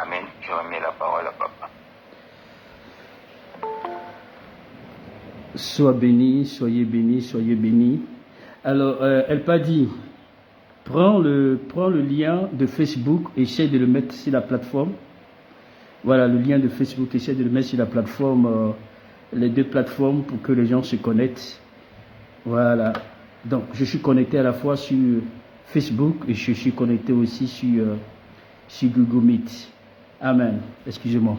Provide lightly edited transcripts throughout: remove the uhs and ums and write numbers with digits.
Amen. Je remets la parole à papa. Sois béni, soyez béni, soyez béni. Alors, elle m'a dit, prends le lien de Facebook, essaie de le mettre sur la plateforme. Voilà, le lien de Facebook, essaie de le mettre sur la plateforme, les deux plateformes pour que les gens se connectent. Voilà. Donc, je suis connecté à la fois sur Facebook et je suis connecté aussi sur Google Meet. Amen. Excusez-moi.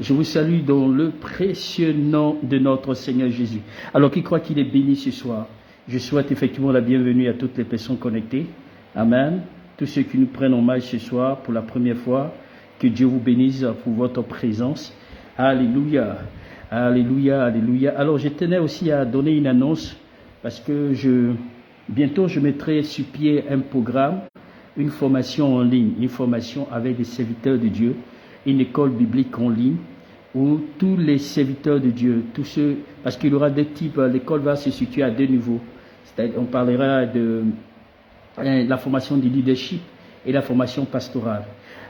Je vous salue dans le précieux nom de notre Seigneur Jésus. Alors, qui croit qu'il est béni ce soir? Je souhaite effectivement la bienvenue à toutes les personnes connectées. Amen. Tous ceux qui nous prennent en marche ce soir pour la première fois, que Dieu vous bénisse pour votre présence. Alléluia. Alléluia, alléluia. Alors, je tenais aussi à donner une annonce parce que bientôt je mettrai sur pied un programme, une formation en ligne, une formation avec des serviteurs de Dieu, une école biblique en ligne où tous les serviteurs de Dieu, tous ceux, parce qu'il y aura deux types, l'école va se situer à deux niveaux. On parlera de la formation du leadership et la formation pastorale.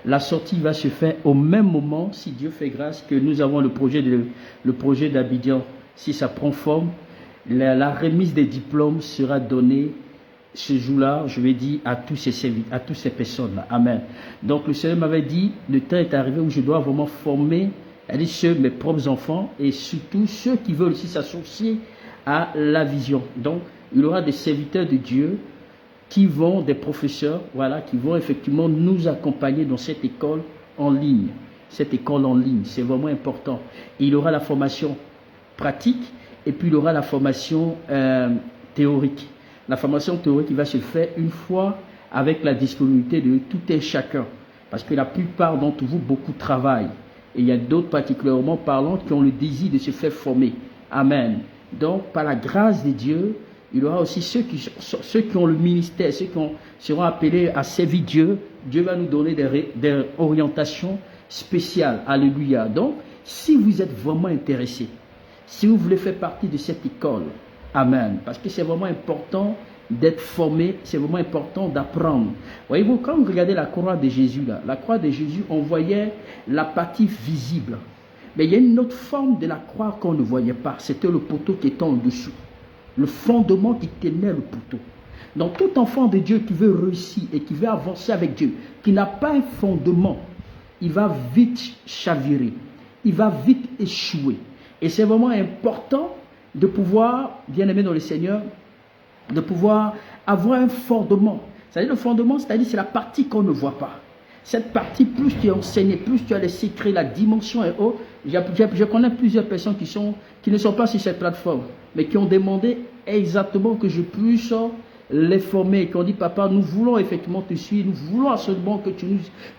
La sortie va se faire au même moment, si Dieu fait grâce, que nous avons le projet d'Abidjan. Si ça prend forme, la remise des diplômes sera donnée ce jour-là, je vais dire, à tous ces personnes-là. Amen. Donc le Seigneur m'avait dit, le temps est arrivé où je dois vraiment former, mes propres enfants et surtout ceux qui veulent aussi s'associer à la vision. Donc il y aura des serviteurs de Dieu des professeurs, voilà, qui vont effectivement nous accompagner dans cette école en ligne. Cette école en ligne, c'est vraiment important. Et il y aura la formation pratique et puis il y aura la formation théorique. La formation théorique qui va se faire une fois avec la disponibilité de tout et chacun. Parce que la plupart d'entre vous, beaucoup travaillent. Et il y a d'autres particulièrement parlants qui ont le désir de se faire former. Amen. Donc, par la grâce de Dieu, il y aura aussi ceux qui ont le ministère, ceux qui seront appelés à servir Dieu. Dieu va nous donner des orientations spéciales. Alléluia. Donc, si vous êtes vraiment intéressé, si vous voulez faire partie de cette école, amen. Parce que c'est vraiment important d'être formé, c'est vraiment important d'apprendre. Voyez-vous, quand vous regardez la croix de Jésus, là, la croix de Jésus, on voyait la partie visible. Mais il y a une autre forme de la croix qu'on ne voyait pas. C'était le poteau qui était en dessous. Le fondement qui tenait le poteau. Donc tout enfant de Dieu qui veut réussir et qui veut avancer avec Dieu, qui n'a pas un fondement, il va vite chavirer, il va vite échouer. Et c'est vraiment important de pouvoir, bien aimé dans le Seigneur, de pouvoir avoir un fondement. C'est-à-dire le fondement, c'est-à-dire c'est la partie qu'on ne voit pas. Cette partie, plus tu es enseigné, plus tu as les secrets, la dimension est haute. Je connais plusieurs personnes qui ne sont pas sur cette plateforme, mais qui ont demandé exactement que je puisse les former, qui ont dit, papa, nous voulons effectivement te suivre, nous voulons absolument que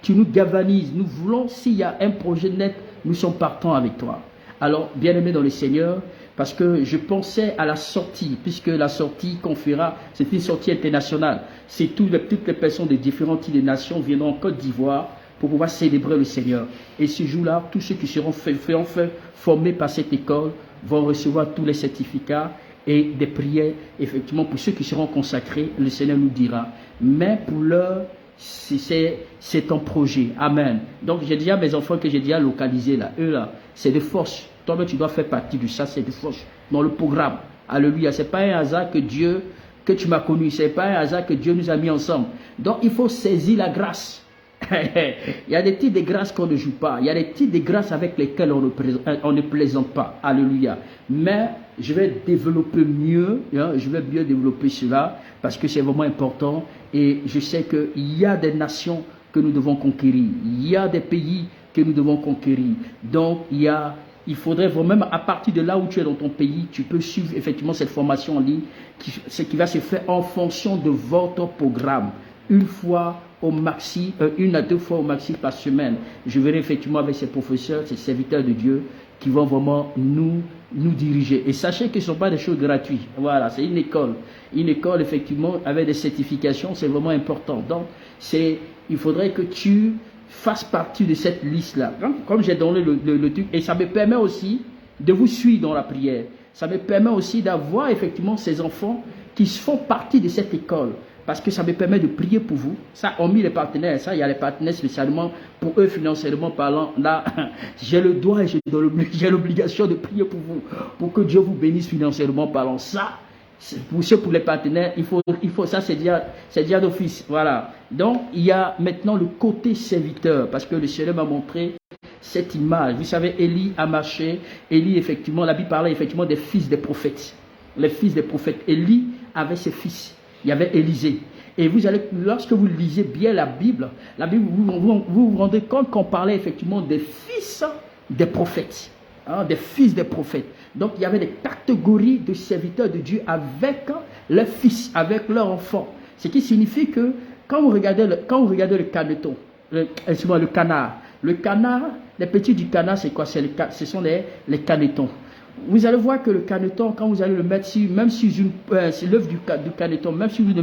tu nous galvanises, nous voulons, s'il y a un projet net, nous sommes partants avec toi. Alors, bien aimé dans le Seigneur, parce que je pensais à la sortie, puisque la sortie qu'on fera, c'est une sortie internationale. C'est toutes les personnes de différentes îles et nations viendront en Côte d'Ivoire pour pouvoir célébrer le Seigneur. Et ce jour-là, tous ceux qui seront formés par cette école vont recevoir tous les certificats et des prières. Effectivement, pour ceux qui seront consacrés, le Seigneur nous dira. Mais pour l'heure, c'est ton projet. Amen. Donc, j'ai déjà mes enfants que j'ai déjà localisés là. Eux là, c'est des forces. Toi-même, tu dois faire partie de ça, c'est des forces. Dans le programme. Alléluia. Ce n'est pas un hasard que tu m'as connu. Ce n'est pas un hasard que Dieu nous a mis ensemble. Donc, il faut saisir la grâce. Il y a des types de grâces qu'on ne joue pas. Il y a des types de grâces avec lesquelles on ne plaisante pas. Alléluia. Mais je vais développer mieux. Je vais mieux développer cela parce que c'est vraiment important. Et je sais qu'il y a des nations que nous devons conquérir. Il y a des pays que nous devons conquérir. Donc, il faudrait vraiment, même à partir de là où tu es dans ton pays, tu peux suivre effectivement cette formation en ligne qui va se faire en fonction de votre programme. Une à deux fois au maxi par semaine. Je verrai effectivement avec ces professeurs, ces serviteurs de Dieu qui vont vraiment nous diriger. Et sachez que ce ne sont pas des choses gratuites. Voilà, c'est une école. Une école, effectivement, avec des certifications, c'est vraiment important. Donc, il faudrait que tu fasses partie de cette liste-là. Comme j'ai donné le truc, et ça me permet aussi de vous suivre dans la prière. Ça me permet aussi d'avoir effectivement ces enfants qui font partie de cette école. parce que ça me permet de prier pour vous. Ça, hormis les partenaires, ça, il y a les partenaires spécialement pour eux financièrement parlant. Là, j'ai le droit et j'ai l'obligation de prier pour vous, pour que Dieu vous bénisse financièrement parlant. Ça, pour les partenaires, il faut ça, c'est déjà d'office. Voilà. Donc, il y a maintenant le côté serviteur, parce que le Seigneur m'a montré cette image. Vous savez, Élie a marché. Élie, effectivement, la Bible parlait effectivement des fils des prophètes. Les fils des prophètes. Élie avait ses fils. Il y avait Élisée. Et vous allez, lorsque vous lisez bien la Bible, vous vous rendez compte qu'on parlait effectivement des fils des prophètes. Hein, des fils des prophètes. Donc, il y avait des catégories de serviteurs de Dieu avec leurs fils, avec leurs enfants. Ce qui signifie que quand vous regardez le caneton, le canard, les petits du canard, c'est quoi? Ce sont les canetons. Vous allez voir que le caneton, quand vous allez le mettre, même si l'œuf du caneton, même si vous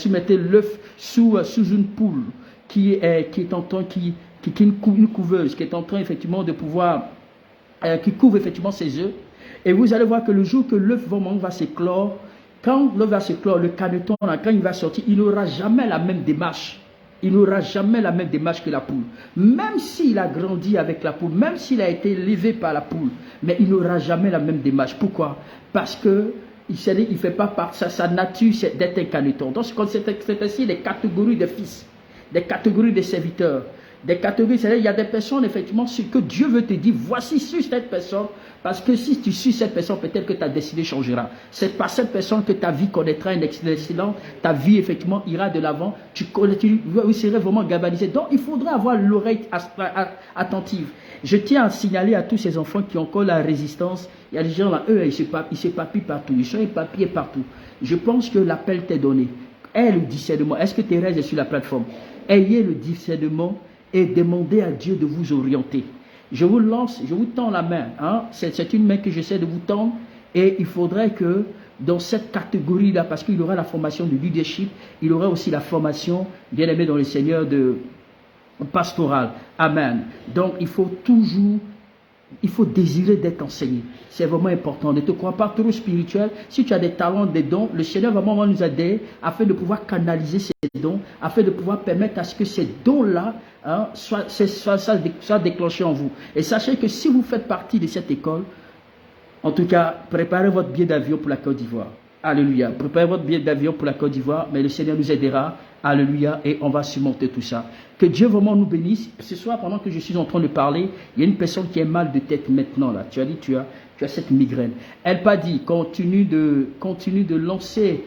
mettez l'œuf sous une poule qui est en train, qui est une couveuse, qui est en train effectivement de pouvoir, qui couvre effectivement ses œufs, et vous allez voir que le jour que l'œuf vraiment va s'éclore, quand l'œuf va s'éclore, le caneton, quand il va sortir, il n'aura jamais la même démarche. Il n'aura jamais la même démarche que la poule. Même s'il a grandi avec la poule, même s'il a été élevé par la poule, mais il n'aura jamais la même démarche. Pourquoi? Parce que il ne fait pas partie, sa nature c'est d'être un caneton. Donc c'est ainsi des catégories de fils, des catégories de serviteurs, des catégories, c'est-à-dire il y a des personnes effectivement, ce que Dieu veut te dire, voici sur cette personne, parce que si tu suis cette personne, peut-être que ta destinée changera. C'est par cette personne que ta vie connaîtra un excellent, ta vie effectivement ira de l'avant, tu serais vraiment galvanisé. Donc il faudrait avoir l'oreille attentive. Je tiens à signaler à tous ces enfants qui ont encore la résistance, il y a des gens là, eux, ils se papillent partout, ils sont éparpillés partout. Je pense que l'appel t'est donné. Aie le discernement. Est-ce que Thérèse est sur la plateforme? Ayez le discernement et demandez à Dieu de vous orienter. Je vous lance, je vous tends la main. Hein? C'est une main que j'essaie de vous tendre. Et il faudrait que dans cette catégorie-là, parce qu'il y aura la formation de leadership, il y aura aussi la formation, bien aimé dans le Seigneur, de pastoral. Amen. Donc il faut désirer d'être enseigné. C'est vraiment important. Ne te crois pas trop spirituel. Si tu as des talents, des dons, le Seigneur va vraiment nous aider afin de pouvoir canaliser ces dons, afin de pouvoir permettre à ce que ces dons-là soient déclenchés en vous. Et sachez que si vous faites partie de cette école, en tout cas, préparez votre billet d'avion pour la Côte d'Ivoire. Alléluia. Préparez votre billet d'avion pour la Côte d'Ivoire, mais le Seigneur nous aidera. Alléluia. Et on va surmonter tout ça. Que Dieu vraiment nous bénisse. Ce soir, pendant que je suis en train de parler, il y a une personne qui a mal de tête maintenant. Là. Tu as dit, tu as cette migraine. Elle m'a dit, continue de lancer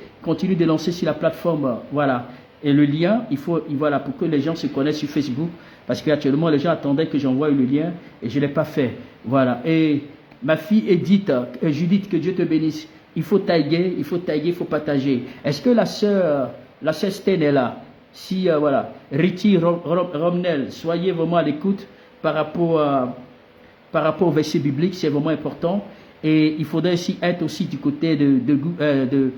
sur la plateforme. Voilà. Et le lien, voilà, pour que les gens se connaissent sur Facebook. Parce qu'actuellement, les gens attendaient que j'envoie le lien et je ne l'ai pas fait. Voilà. Et ma fille Edith, Judith, que Dieu te bénisse. Il faut taguer, il faut partager. Est-ce que la sœur Sten est là? Si, voilà. Riti Romnel, soyez vraiment à l'écoute par rapport au verset biblique, c'est vraiment important. Et il faudrait aussi être aussi du côté de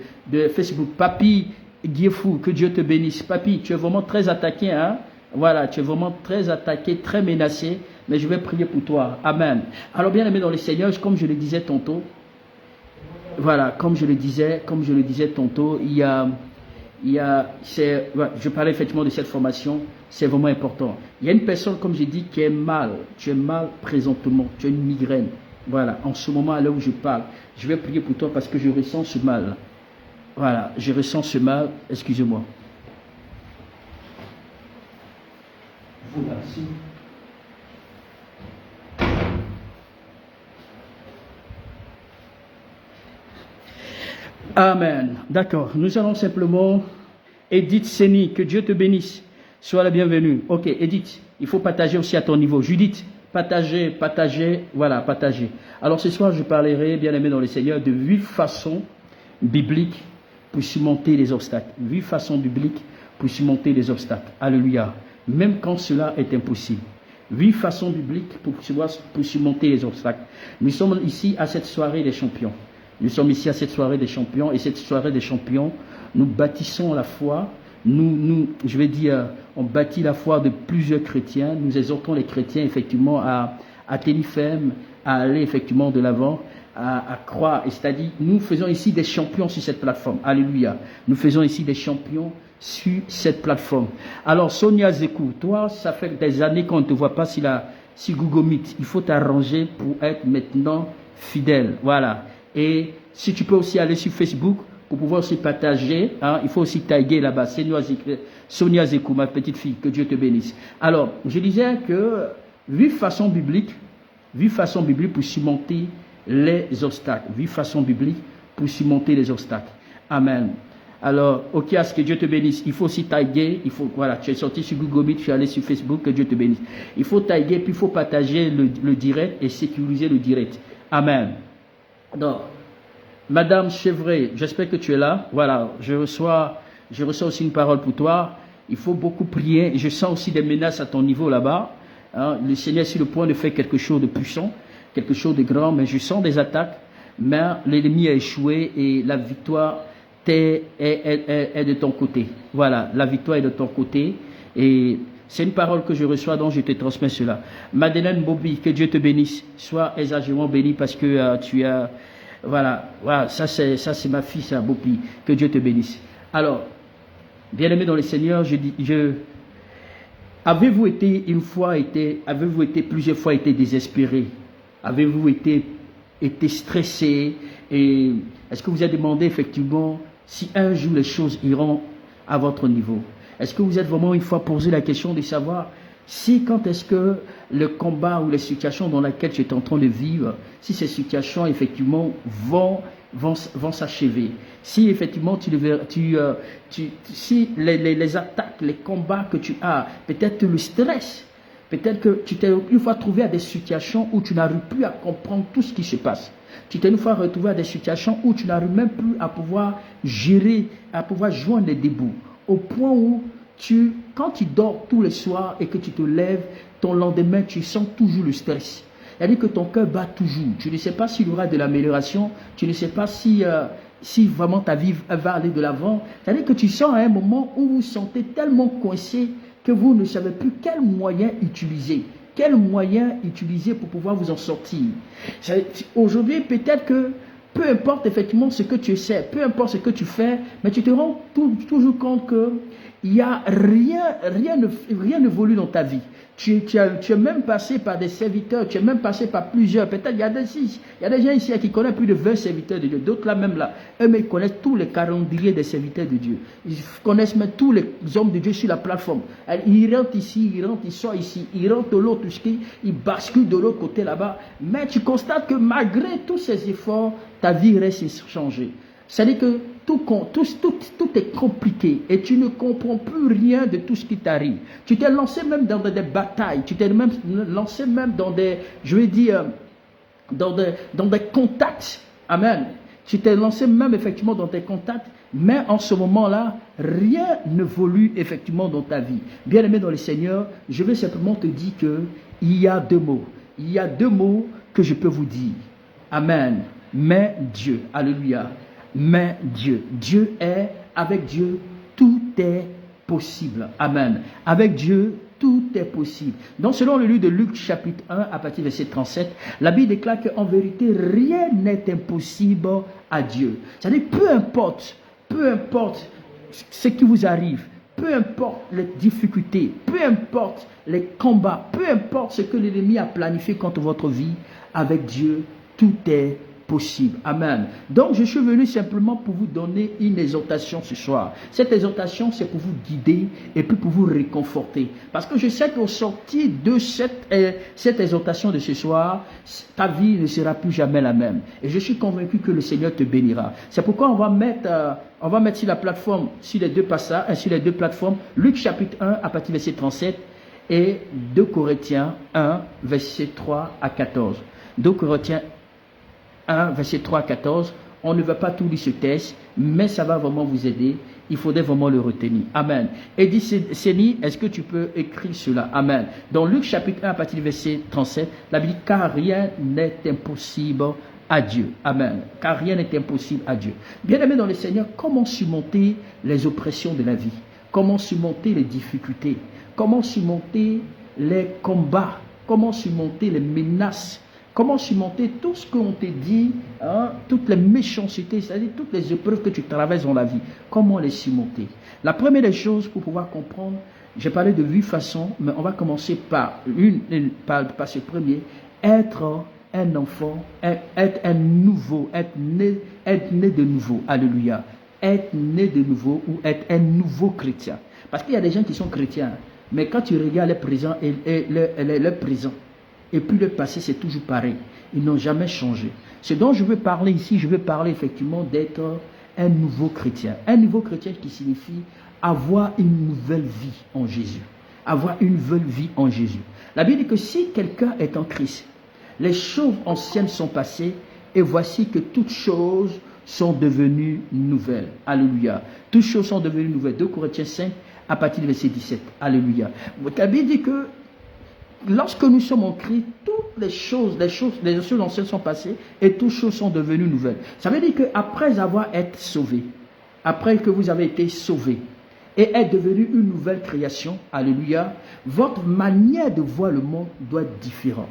Facebook. Papi Giefou, que Dieu te bénisse. Papi, tu es vraiment très attaqué, hein? Voilà, tu es vraiment très attaqué, très menacé. Mais je vais prier pour toi. Amen. Alors, bien aimé dans le Seigneur, comme je le disais tantôt, voilà, comme je le disais tantôt, je parlais effectivement de cette formation, c'est vraiment important. Il y a une personne, comme j'ai dit, qui est mal. Tu es mal présentement, tu as une migraine. Voilà, en ce moment, là où je parle, je vais prier pour toi parce que je ressens ce mal. Voilà, je ressens ce mal, excusez-moi. Voilà, si. Amen. D'accord. Nous allons simplement... Edith Seni, que Dieu te bénisse. Sois la bienvenue. Ok, Edith, il faut partager aussi à ton niveau. Judith, partagez. Voilà, partagez. Alors ce soir, je parlerai, bien aimé dans le Seigneur, de 8 façons bibliques pour surmonter les obstacles. 8 façons bibliques pour surmonter les obstacles. Alléluia. Même quand cela est impossible. 8 façons bibliques pour surmonter les obstacles. Nous sommes ici à cette soirée des champions. Nous sommes ici à cette soirée des champions, et cette soirée des champions, nous bâtissons la foi, on bâtit la foi de plusieurs chrétiens, nous exhortons les chrétiens effectivement à tenir ferme, à aller effectivement de l'avant, à croire. Et c'est-à-dire, nous faisons ici des champions sur cette plateforme. Alléluia. Nous faisons ici des champions sur cette plateforme. Alors, Sonia Zekou, toi, ça fait des années qu'on ne te voit pas sur Google Meet. Il faut t'arranger pour être maintenant fidèle. Voilà. Et si tu peux aussi aller sur Facebook pour pouvoir aussi partager, hein, il faut aussi taguer là-bas. Sonia Zekou, ma petite fille, que Dieu te bénisse. Alors, je disais que, vu façon biblique pour surmonter les obstacles. Vu façon biblique pour surmonter les obstacles. Amen. Alors, Okias, que Dieu te bénisse. Il faut aussi taguer, voilà, tu es sorti sur Google Meet, tu es allé sur Facebook, que Dieu te bénisse. Il faut taguer, puis il faut partager le direct et sécuriser le direct. Amen. Donc, Madame Chevray, j'espère que tu es là. Voilà, je reçois aussi une parole pour toi. Il faut beaucoup prier. Je sens aussi des menaces à ton niveau là-bas. Hein, le Seigneur est sur le point de faire quelque chose de puissant, quelque chose de grand, mais je sens des attaques. Mais l'ennemi a échoué et la victoire est de ton côté. Voilà, la victoire est de ton côté. Et c'est une parole que je reçois, donc je te transmets cela. Madeleine Bobby, que Dieu te bénisse. Sois exagérément béni parce que tu as... Voilà, ça c'est ma fille, ça, Bobby. Que Dieu te bénisse. Alors, bien-aimé dans le Seigneur, avez-vous été plusieurs fois été désespéré? Avez-vous été stressé? Et est-ce que vous avez demandé effectivement si un jour les choses iront à votre niveau? Est-ce que vous êtes vraiment une fois posé la question de savoir si quand est-ce que le combat ou les situations dans lesquelles tu es en train de vivre, si ces situations effectivement vont s'achever, si effectivement si les attaques, les combats que tu as, peut-être le stress, peut-être que tu t'es une fois trouvé à des situations où tu n'arrives plus à comprendre tout ce qui se passe. Tu t'es une fois retrouvé à des situations où tu n'arrives même plus à pouvoir gérer, à pouvoir joindre les deux bouts. Au point où quand tu dors tous les soirs et que tu te lèves, ton lendemain, tu sens toujours le stress. C'est-à-dire que ton cœur bat toujours. Tu ne sais pas s'il y aura de l'amélioration. Tu ne sais pas si vraiment ta vie va aller de l'avant. C'est-à-dire que tu sens à un moment où vous vous sentez tellement coincé que vous ne savez plus quel moyen utiliser. Quel moyen utiliser pour pouvoir vous en sortir. Aujourd'hui, peut-être que peu importe effectivement ce que tu sais, peu importe ce que tu fais, mais tu te rends toujours compte que il n'y a rien n'évolue dans ta vie. Tu es même passé par des serviteurs, tu es même passé par plusieurs. Peut-être il y a des gens ici qui connaissent plus de 20 serviteurs de Dieu. D'autres là même là, eux ils connaissent tous les calendriers des serviteurs de Dieu. Ils connaissent même tous les hommes de Dieu sur la plateforme. Ils rentrent ici, ils sortent ici, ils rentrent de l'autre, ils basculent de l'autre côté là-bas. Mais tu constates que malgré tous ces efforts, ta vie reste inchangée. C'est-à-dire que tout est compliqué et tu ne comprends plus rien de tout ce qui t'arrive. Tu t'es lancé même dans des batailles, tu t'es même lancé même dans des, je vais dire, dans des contacts. Amen. Tu t'es lancé même effectivement dans tes contacts, mais en ce moment-là, rien n'évolue effectivement dans ta vie. Bien-aimé dans le Seigneur, je vais simplement te dire qu'il y a deux mots. Il y a deux mots que je peux vous dire. Amen. Mais Dieu. Alléluia. Mais Dieu. Dieu est, avec Dieu, tout est possible. Amen. Avec Dieu, tout est possible. Donc, selon le livre de Luc, chapitre 1, à partir du verset 37, la Bible déclare qu'en vérité, rien n'est impossible à Dieu. C'est-à-dire, peu importe ce qui vous arrive, peu importe les difficultés, peu importe les combats, peu importe ce que l'ennemi a planifié contre votre vie, avec Dieu, tout est possible. Amen. Donc, je suis venu simplement pour vous donner une exhortation ce soir. Cette exhortation, c'est pour vous guider et puis pour vous réconforter. Parce que je sais qu'au sortir de cette exhortation de ce soir, ta vie ne sera plus jamais la même. Et je suis convaincu que le Seigneur te bénira. C'est pourquoi on va mettre sur la plateforme, sur les deux passages, sur les deux plateformes, Luc chapitre 1 à partir du verset 37 et 2 Corinthiens 1, verset 3 à 14. 2 Corinthiens 1, verset 3 à 14, on ne va pas tout lire ce texte, mais ça va vraiment vous aider. Il faudrait vraiment le retenir. Amen. Et dit Séni, est-ce que tu peux écrire cela? Amen. Dans Luc chapitre 1, à partir du verset 37, la Bible dit, car rien n'est impossible à Dieu. Amen. Car rien n'est impossible à Dieu. Bien-aimé dans le Seigneur, comment surmonter les oppressions de la vie? Comment surmonter les difficultés? Comment surmonter les combats? Comment surmonter les menaces Comment surmonter tout ce qu'on te dit, hein, toutes les méchancetés, c'est-à-dire toutes les épreuves que tu traverses dans la vie. Comment les surmonter? La première des choses pour pouvoir comprendre, j'ai parlé de 8 façons, mais on va commencer par ce premier, être un enfant, être un nouveau, être né de nouveau. Alléluia. Être né de nouveau ou être un nouveau chrétien. Parce qu'il y a des gens qui sont chrétiens, mais quand tu regardes le présent et le présent, et puis le passé, c'est toujours pareil. Ils n'ont jamais changé. Ce dont je veux parler ici, je veux parler effectivement d'être un nouveau chrétien. Un nouveau chrétien qui signifie avoir une nouvelle vie en Jésus. Avoir une nouvelle vie en Jésus. La Bible dit que si quelqu'un est en Christ, les choses anciennes sont passées et voici que toutes choses sont devenues nouvelles. Alléluia. Toutes choses sont devenues nouvelles. 2 Corinthiens 5 à partir du verset 17. Alléluia. La Bible dit que lorsque nous sommes en Christ, toutes les choses anciennes sont passées et toutes choses sont devenues nouvelles. Ça veut dire qu'après avoir été sauvé, après que vous avez été sauvé et être devenu une nouvelle création, alléluia, votre manière de voir le monde doit être différente.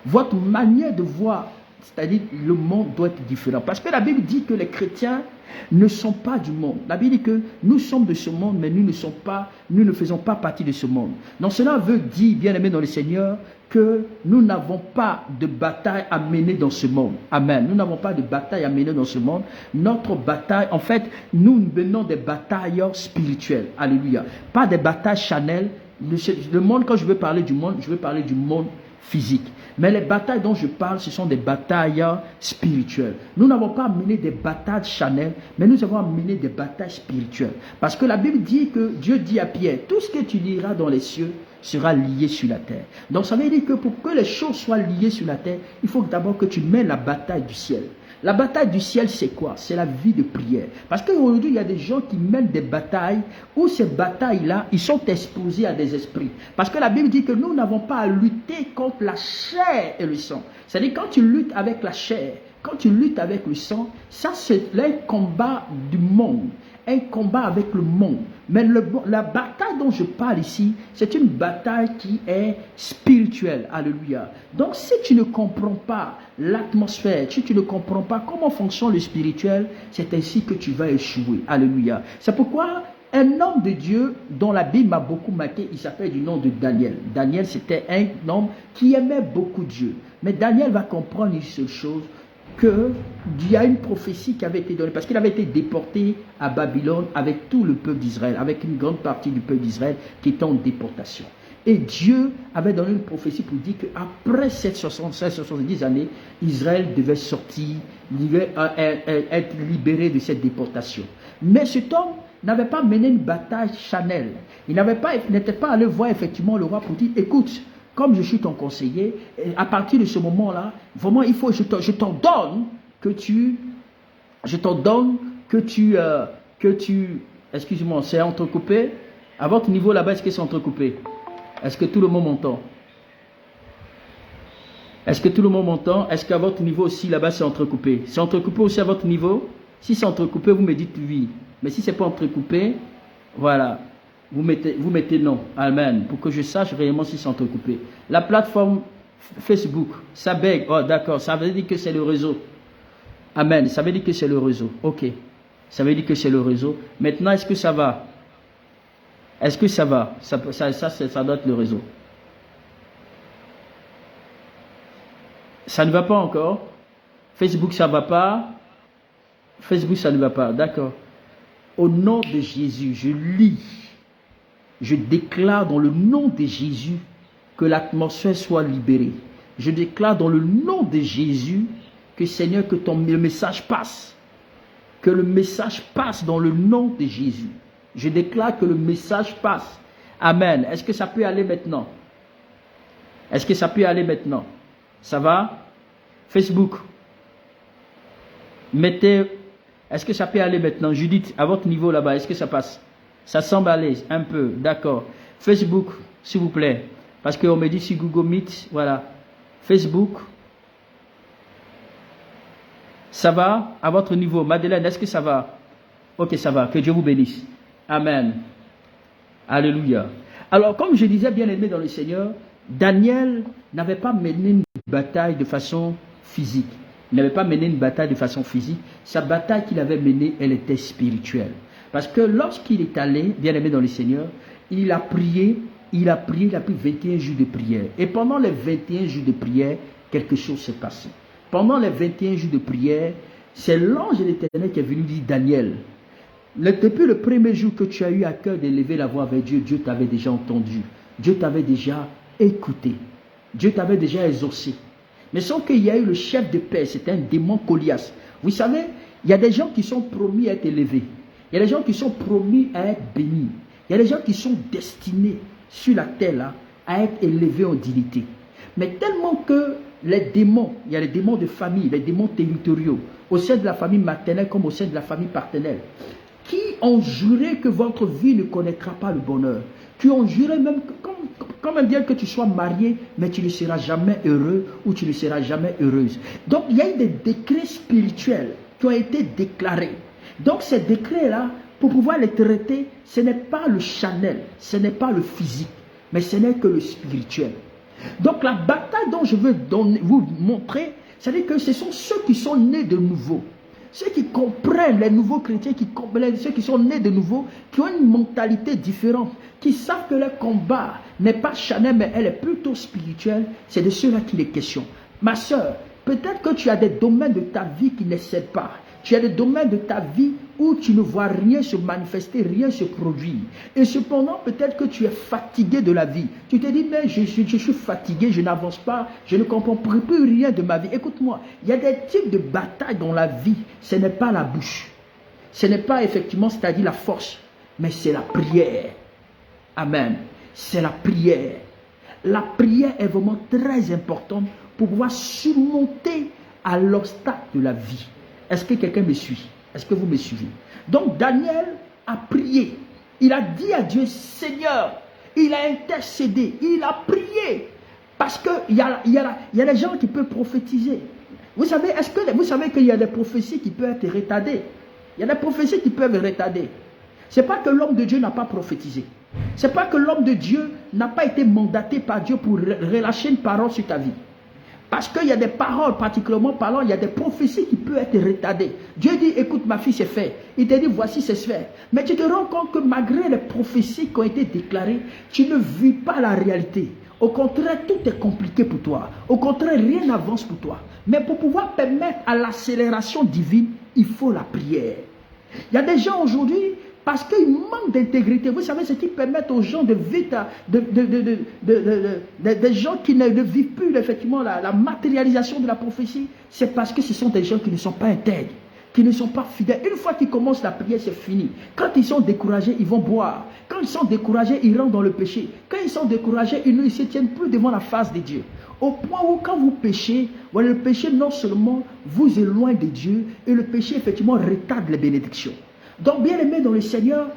Votre manière de voir, c'est-à-dire le monde doit être différent. Parce que la Bible dit que les chrétiens ne sont pas du monde. La Bible dit que nous sommes de ce monde, mais nous ne faisons pas partie de ce monde. Donc cela veut dire, bien-aimés dans le Seigneur, que nous n'avons pas de bataille à mener dans ce monde. Amen. Nous n'avons pas de bataille à mener dans ce monde. Notre bataille, en fait, nous menons des batailles spirituelles. Alléluia. Pas des batailles charnelles. Le monde, quand je veux parler du monde, je veux parler du monde physique. Mais les batailles dont je parle, ce sont des batailles spirituelles. Nous n'avons pas mené des batailles charnelles, mais nous avons mené des batailles spirituelles. Parce que la Bible dit que Dieu dit à Pierre, tout ce que tu liras dans les cieux sera lié sur la terre. Donc ça veut dire que pour que les choses soient liées sur la terre, il faut d'abord que tu mènes la bataille du ciel. La bataille du ciel, c'est quoi? C'est la vie de prière. Parce qu'aujourd'hui, il y a des gens qui mènent des batailles où ces batailles-là, ils sont exposés à des esprits. Parce que la Bible dit que nous n'avons pas à lutter contre la chair et le sang. C'est-à-dire quand tu luttes avec la chair, quand tu luttes avec le sang, ça c'est un combat du monde. Un combat avec le monde. Mais la bataille dont je parle ici, c'est une bataille qui est spirituelle. Alléluia. Donc si tu ne comprends pas l'atmosphère, si tu ne comprends pas comment fonctionne le spirituel, c'est ainsi que tu vas échouer. Alléluia. C'est pourquoi un homme de Dieu dont la Bible m'a beaucoup marqué, il s'appelle du nom de Daniel. Daniel, c'était un homme qui aimait beaucoup Dieu. Mais Daniel va comprendre une seule chose, qu'il y a une prophétie qui avait été donnée, parce qu'il avait été déporté à Babylone avec tout le peuple d'Israël, avec une grande partie du peuple d'Israël qui était en déportation. Et Dieu avait donné une prophétie pour dire qu'après cette 70 années, Israël devait sortir, devait être libéré de cette déportation. Mais cet homme n'avait pas mené une bataille charnelle. Il n'était pas allé voir effectivement le roi pour dire, écoute, comme je suis ton conseiller, à partir de ce moment-là, vraiment, il faut, je t'ordonne que tu, excusez-moi, c'est entrecoupé. À votre niveau là-bas, est-ce que c'est entrecoupé? Est-ce que tout le monde m'entend? Est-ce que tout le monde m'entend? Est-ce qu'à votre niveau aussi là-bas, c'est entrecoupé? C'est entrecoupé aussi à votre niveau? Si c'est entrecoupé, vous me dites oui. Mais si ce n'est pas entrecoupé, voilà. Vous mettez non. Amen. Pour que je sache réellement si c'est entrecoupé. La plateforme Facebook, ça bègue. Oh, d'accord. Ça veut dire que c'est le réseau. Amen. Ça veut dire que c'est le réseau. Ok. Ça veut dire que c'est le réseau. Maintenant, est-ce que ça va? Est-ce que ça va? Ça doit être le réseau. Ça ne va pas encore. Facebook, ça ne va pas. Facebook, ça ne va pas. D'accord. Au nom de Jésus, je lis. Je déclare dans le nom de Jésus que l'atmosphère soit libérée. Je déclare dans le nom de Jésus que Seigneur, que le message passe. Que le message passe dans le nom de Jésus. Je déclare que le message passe. Amen. Est-ce que ça peut aller maintenant? Est-ce que ça peut aller maintenant? Ça va? Facebook. Mettez. Est-ce que ça peut aller maintenant? Judith, à votre niveau là-bas, est-ce que ça passe? Ça semble aller un peu, d'accord. Facebook, s'il vous plaît. Parce qu'on me dit sur Google Meet, voilà. Facebook. Ça va à votre niveau? Madeleine, est-ce que ça va? Ok, ça va. Que Dieu vous bénisse. Amen. Alléluia. Alors, comme je disais, bien aimé dans le Seigneur, Daniel n'avait pas mené une bataille de façon physique. Il n'avait pas mené une bataille de façon physique. Sa bataille qu'il avait menée, elle était spirituelle. Parce que lorsqu'il est allé, bien aimé dans le Seigneur, il a prié, il a pris 21 jours de prière. Et pendant les 21 jours de prière, quelque chose s'est passé. Pendant les 21 jours de prière, c'est l'ange de l'Éternel qui est venu dire, Daniel, depuis le premier jour que tu as eu à cœur d'élever la voix vers Dieu, Dieu t'avait déjà entendu. Dieu t'avait déjà écouté. Dieu t'avait déjà exaucé. Mais sauf qu'il y a eu le chef de paix, c'était un démon Goliath. Vous savez, il y a des gens qui sont promis à être élevés. Il y a des gens qui sont promis à être bénis. Il y a des gens qui sont destinés sur la terre là, à être élevés en dignité. Mais tellement que les démons, il y a les démons de famille, les démons territoriaux, au sein de la famille maternelle comme au sein de la famille paternelle, qui ont juré que votre vie ne connaîtra pas le bonheur, qui ont juré même que, quand même bien que tu sois marié, mais tu ne seras jamais heureux ou tu ne seras jamais heureuse. Donc il y a eu des décrets spirituels qui ont été déclarés. Donc ces décrets-là, pour pouvoir les traiter, ce n'est pas le charnel, ce n'est pas le physique, mais ce n'est que le spirituel. Donc la bataille dont je veux vous montrer, c'est-à-dire que ce sont ceux qui sont nés de nouveau. Ceux qui comprennent, les nouveaux chrétiens, ceux qui sont nés de nouveau, qui ont une mentalité différente, qui savent que leur combat n'est pas charnel, mais elle est plutôt spirituelle, c'est de ceux-là qu'il est question. Ma soeur, peut-être que tu as des domaines de ta vie qui ne cèdent pas. Tu as des domaines de ta vie où tu ne vois rien se manifester, rien se produire. Et cependant, peut-être que tu es fatigué de la vie. Tu te dis, mais je suis fatigué, je n'avance pas, je ne comprends plus rien de ma vie. Écoute-moi, il y a des types de batailles dans la vie. Ce n'est pas la bouche. Ce n'est pas effectivement, c'est-à-dire la force, mais c'est la prière. Amen. C'est la prière. La prière est vraiment très importante pour pouvoir surmonter à l'obstacle de la vie. Est-ce que quelqu'un me suit? Est-ce que vous me suivez? Donc Daniel a prié. Il a dit à Dieu, Seigneur, il a intercédé, il a prié. Parce qu'il y a des gens qui peuvent prophétiser. Vous savez qu'il y a des prophéties qui peuvent être retardées? Il y a des prophéties qui peuvent être retardées. Ce n'est pas que l'homme de Dieu n'a pas prophétisé. Ce n'est pas que l'homme de Dieu n'a pas été mandaté par Dieu pour relâcher une parole sur ta vie. Parce qu'il y a des paroles, particulièrement parlant, il y a des prophéties qui peuvent être retardées. Dieu dit, écoute ma fille, c'est fait. Il te dit, voici, c'est fait. Mais tu te rends compte que malgré les prophéties qui ont été déclarées, tu ne vis pas la réalité. Au contraire, tout est compliqué pour toi. Au contraire, rien n'avance pour toi. Mais pour pouvoir permettre à l'accélération divine, il faut la prière. Il y a des gens aujourd'hui, parce qu'ils manquent d'intégrité. Vous savez, ce qui permet aux gens de vivre, des gens qui ne vivent plus effectivement la matérialisation de la prophétie, c'est parce que ce sont des gens qui ne sont pas intègres, qui ne sont pas fidèles. Une fois qu'ils commencent la prière, c'est fini. Quand ils sont découragés, ils vont boire. Quand ils sont découragés, ils rentrent dans le péché. Quand ils sont découragés, ils ne se tiennent plus devant la face de Dieu. Au point où quand vous péchez, voilà, le péché non seulement vous éloigne de Dieu, et le péché effectivement retarde les bénédictions. Donc, bien aimé dans le Seigneur,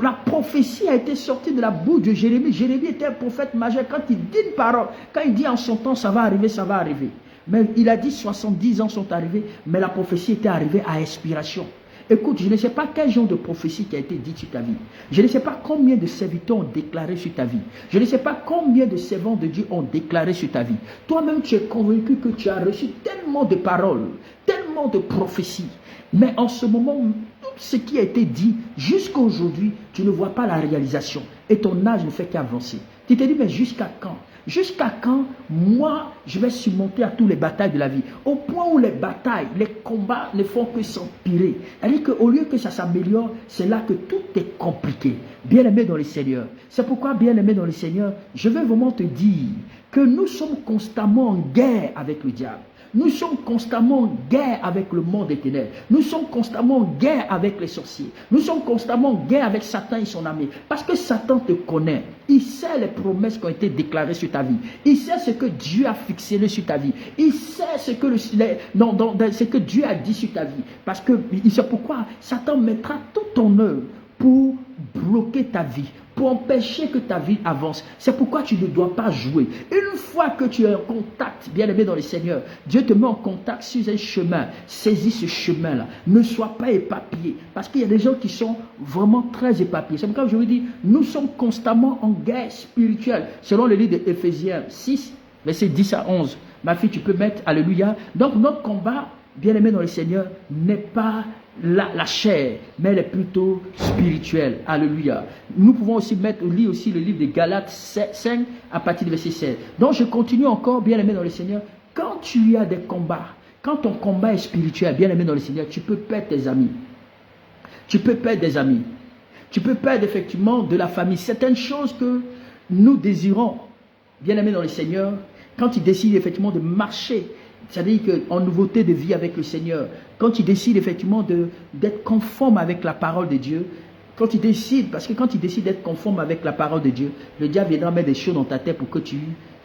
la prophétie a été sortie de la bouche de Jérémie. Jérémie était un prophète majeur. Quand il dit une parole, quand il dit en son temps, ça va arriver, ça va arriver. Mais il a dit 70 ans sont arrivés, mais la prophétie était arrivée à expiration. Écoute, je ne sais pas quel genre de prophétie qui a été dite sur ta vie. Je ne sais pas combien de serviteurs ont déclaré sur ta vie. Je ne sais pas combien de servants de Dieu ont déclaré sur ta vie. Toi-même, tu es convaincu que tu as reçu tellement de paroles, tellement de prophéties. Mais en ce moment, tout ce qui a été dit jusqu'à aujourd'hui, tu ne vois pas la réalisation. Et ton âge ne fait qu'avancer. Tu te dis, mais jusqu'à quand? Jusqu'à quand, moi, je vais surmonter à toutes les batailles de la vie? Au point où les batailles, les combats ne font que s'empirer. C'est-à-dire qu'au lieu que ça s'améliore, c'est là que tout est compliqué. Bien-aimé dans le Seigneur. C'est pourquoi, bien-aimé dans le Seigneur, je vais vraiment te dire que nous sommes constamment en guerre avec le diable. Nous sommes constamment en guerre avec le monde des ténèbres. Nous sommes constamment en guerre avec les sorciers. Nous sommes constamment en guerre avec Satan et son armée. Parce que Satan te connaît. Il sait les promesses qui ont été déclarées sur ta vie. Il sait ce que Dieu a fixé sur ta vie. Il sait ce que Dieu a dit sur ta vie. Parce que c'est pourquoi Satan mettra tout ton œuvre pour bloquer ta vie, pour empêcher que ta vie avance. C'est pourquoi tu ne dois pas jouer. Une fois que tu es en contact, bien aimé dans le Seigneur, Dieu te met en contact sur un chemin. Saisis ce chemin-là. Ne sois pas éparpillé. Parce qu'il y a des gens qui sont vraiment très éparpillés. C'est pourquoi je vous dis, nous sommes constamment en guerre spirituelle. Selon le livre d'Éphésiens 6, versets 10 à 11. Ma fille, tu peux mettre, alléluia. Donc notre combat, bien-aimé dans le Seigneur, n'est pas la chair, mais elle est plutôt spirituelle. Alléluia. Nous pouvons aussi lire aussi le livre de Galates 5 à partir du verset 16. Donc je continue encore, bien-aimé dans le Seigneur. Quand tu as des combats, quand ton combat est spirituel, bien-aimé dans le Seigneur, tu peux perdre tes amis. Tu peux perdre des amis. Tu peux perdre effectivement de la famille. Certaines choses que nous désirons, bien-aimé dans le Seigneur, quand tu décides effectivement de marcher, c'est-à-dire qu'en nouveauté de vie avec le Seigneur, quand tu décides effectivement d'être conforme avec la parole de Dieu, quand tu décides, parce que quand tu décides d'être conforme avec la parole de Dieu, le diable viendra mettre des choses dans ta tête pour que tu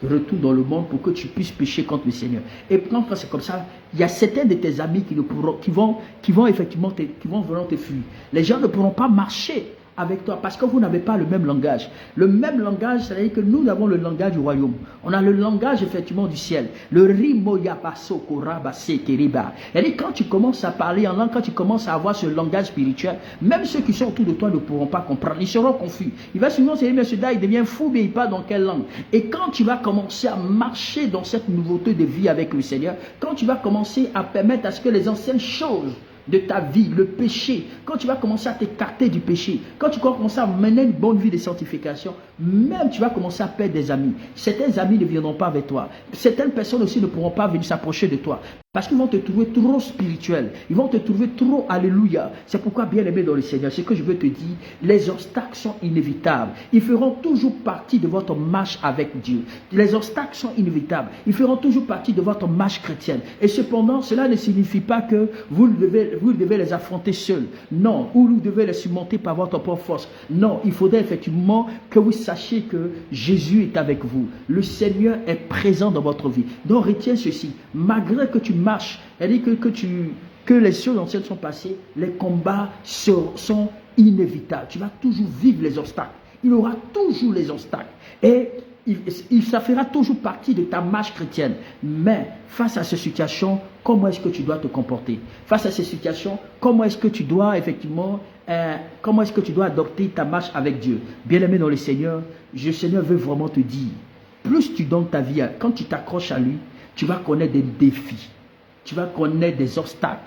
retournes dans le monde, pour que tu puisses pécher contre le Seigneur. Et quand c'est comme ça, il y a certains de tes amis qui vont effectivement vraiment te fuir. Les gens ne pourront pas marcher avec toi parce que vous n'avez pas le même langage. Le même langage, c'est-à-dire que nous avons le langage du royaume. On a le langage effectivement du ciel. Le rimoya baso korabase keriba. Et quand tu commences à parler en langue, quand tu commences à avoir ce langage spirituel, même ceux qui sont autour de toi ne pourront pas comprendre. Ils seront confus. Il va souvent se dire, mais ce gars, il devient fou, mais il parle dans quelle langue? Et quand tu vas commencer à marcher dans cette nouveauté de vie avec le Seigneur, quand tu vas commencer à permettre à ce que les anciennes choses de ta vie, le péché, quand tu vas commencer à t'écarter du péché, quand tu vas commencer à mener une bonne vie de sanctification, même tu vas commencer à perdre des amis. Certains amis ne viendront pas avec toi. Certaines personnes aussi ne pourront pas venir s'approcher de toi. Parce qu'ils vont te trouver trop spirituel. Ils vont te trouver trop alléluia. C'est pourquoi, bien aimé dans le Seigneur, ce que je veux te dire, les obstacles sont inévitables. Ils feront toujours partie de votre marche avec Dieu. Les obstacles sont inévitables. Ils feront toujours partie de votre marche chrétienne. Et cependant, cela ne signifie pas que vous devez les affronter seuls. Non. Ou vous devez les surmonter par votre propre force. Non. Il faudrait effectivement que vous sachiez que Jésus est avec vous. Le Seigneur est présent dans votre vie. Donc, retiens ceci. Malgré que tu marches, elle dit que les choses anciennes sont passées, les combats sont inévitables. Tu vas toujours vivre les obstacles. Il y aura toujours les obstacles. Et ça fera toujours partie de ta marche chrétienne. Mais face à ces situations, comment est-ce que tu dois te comporter? Face à ces situations, comment est-ce que tu dois effectivement, comment est-ce que tu dois adopter ta marche avec Dieu? Bien-aimé dans le Seigneur, le Seigneur veut vraiment te dire, plus tu donnes ta vie, quand tu t'accroches à lui, tu vas connaître des défis. Tu vas connaître des obstacles.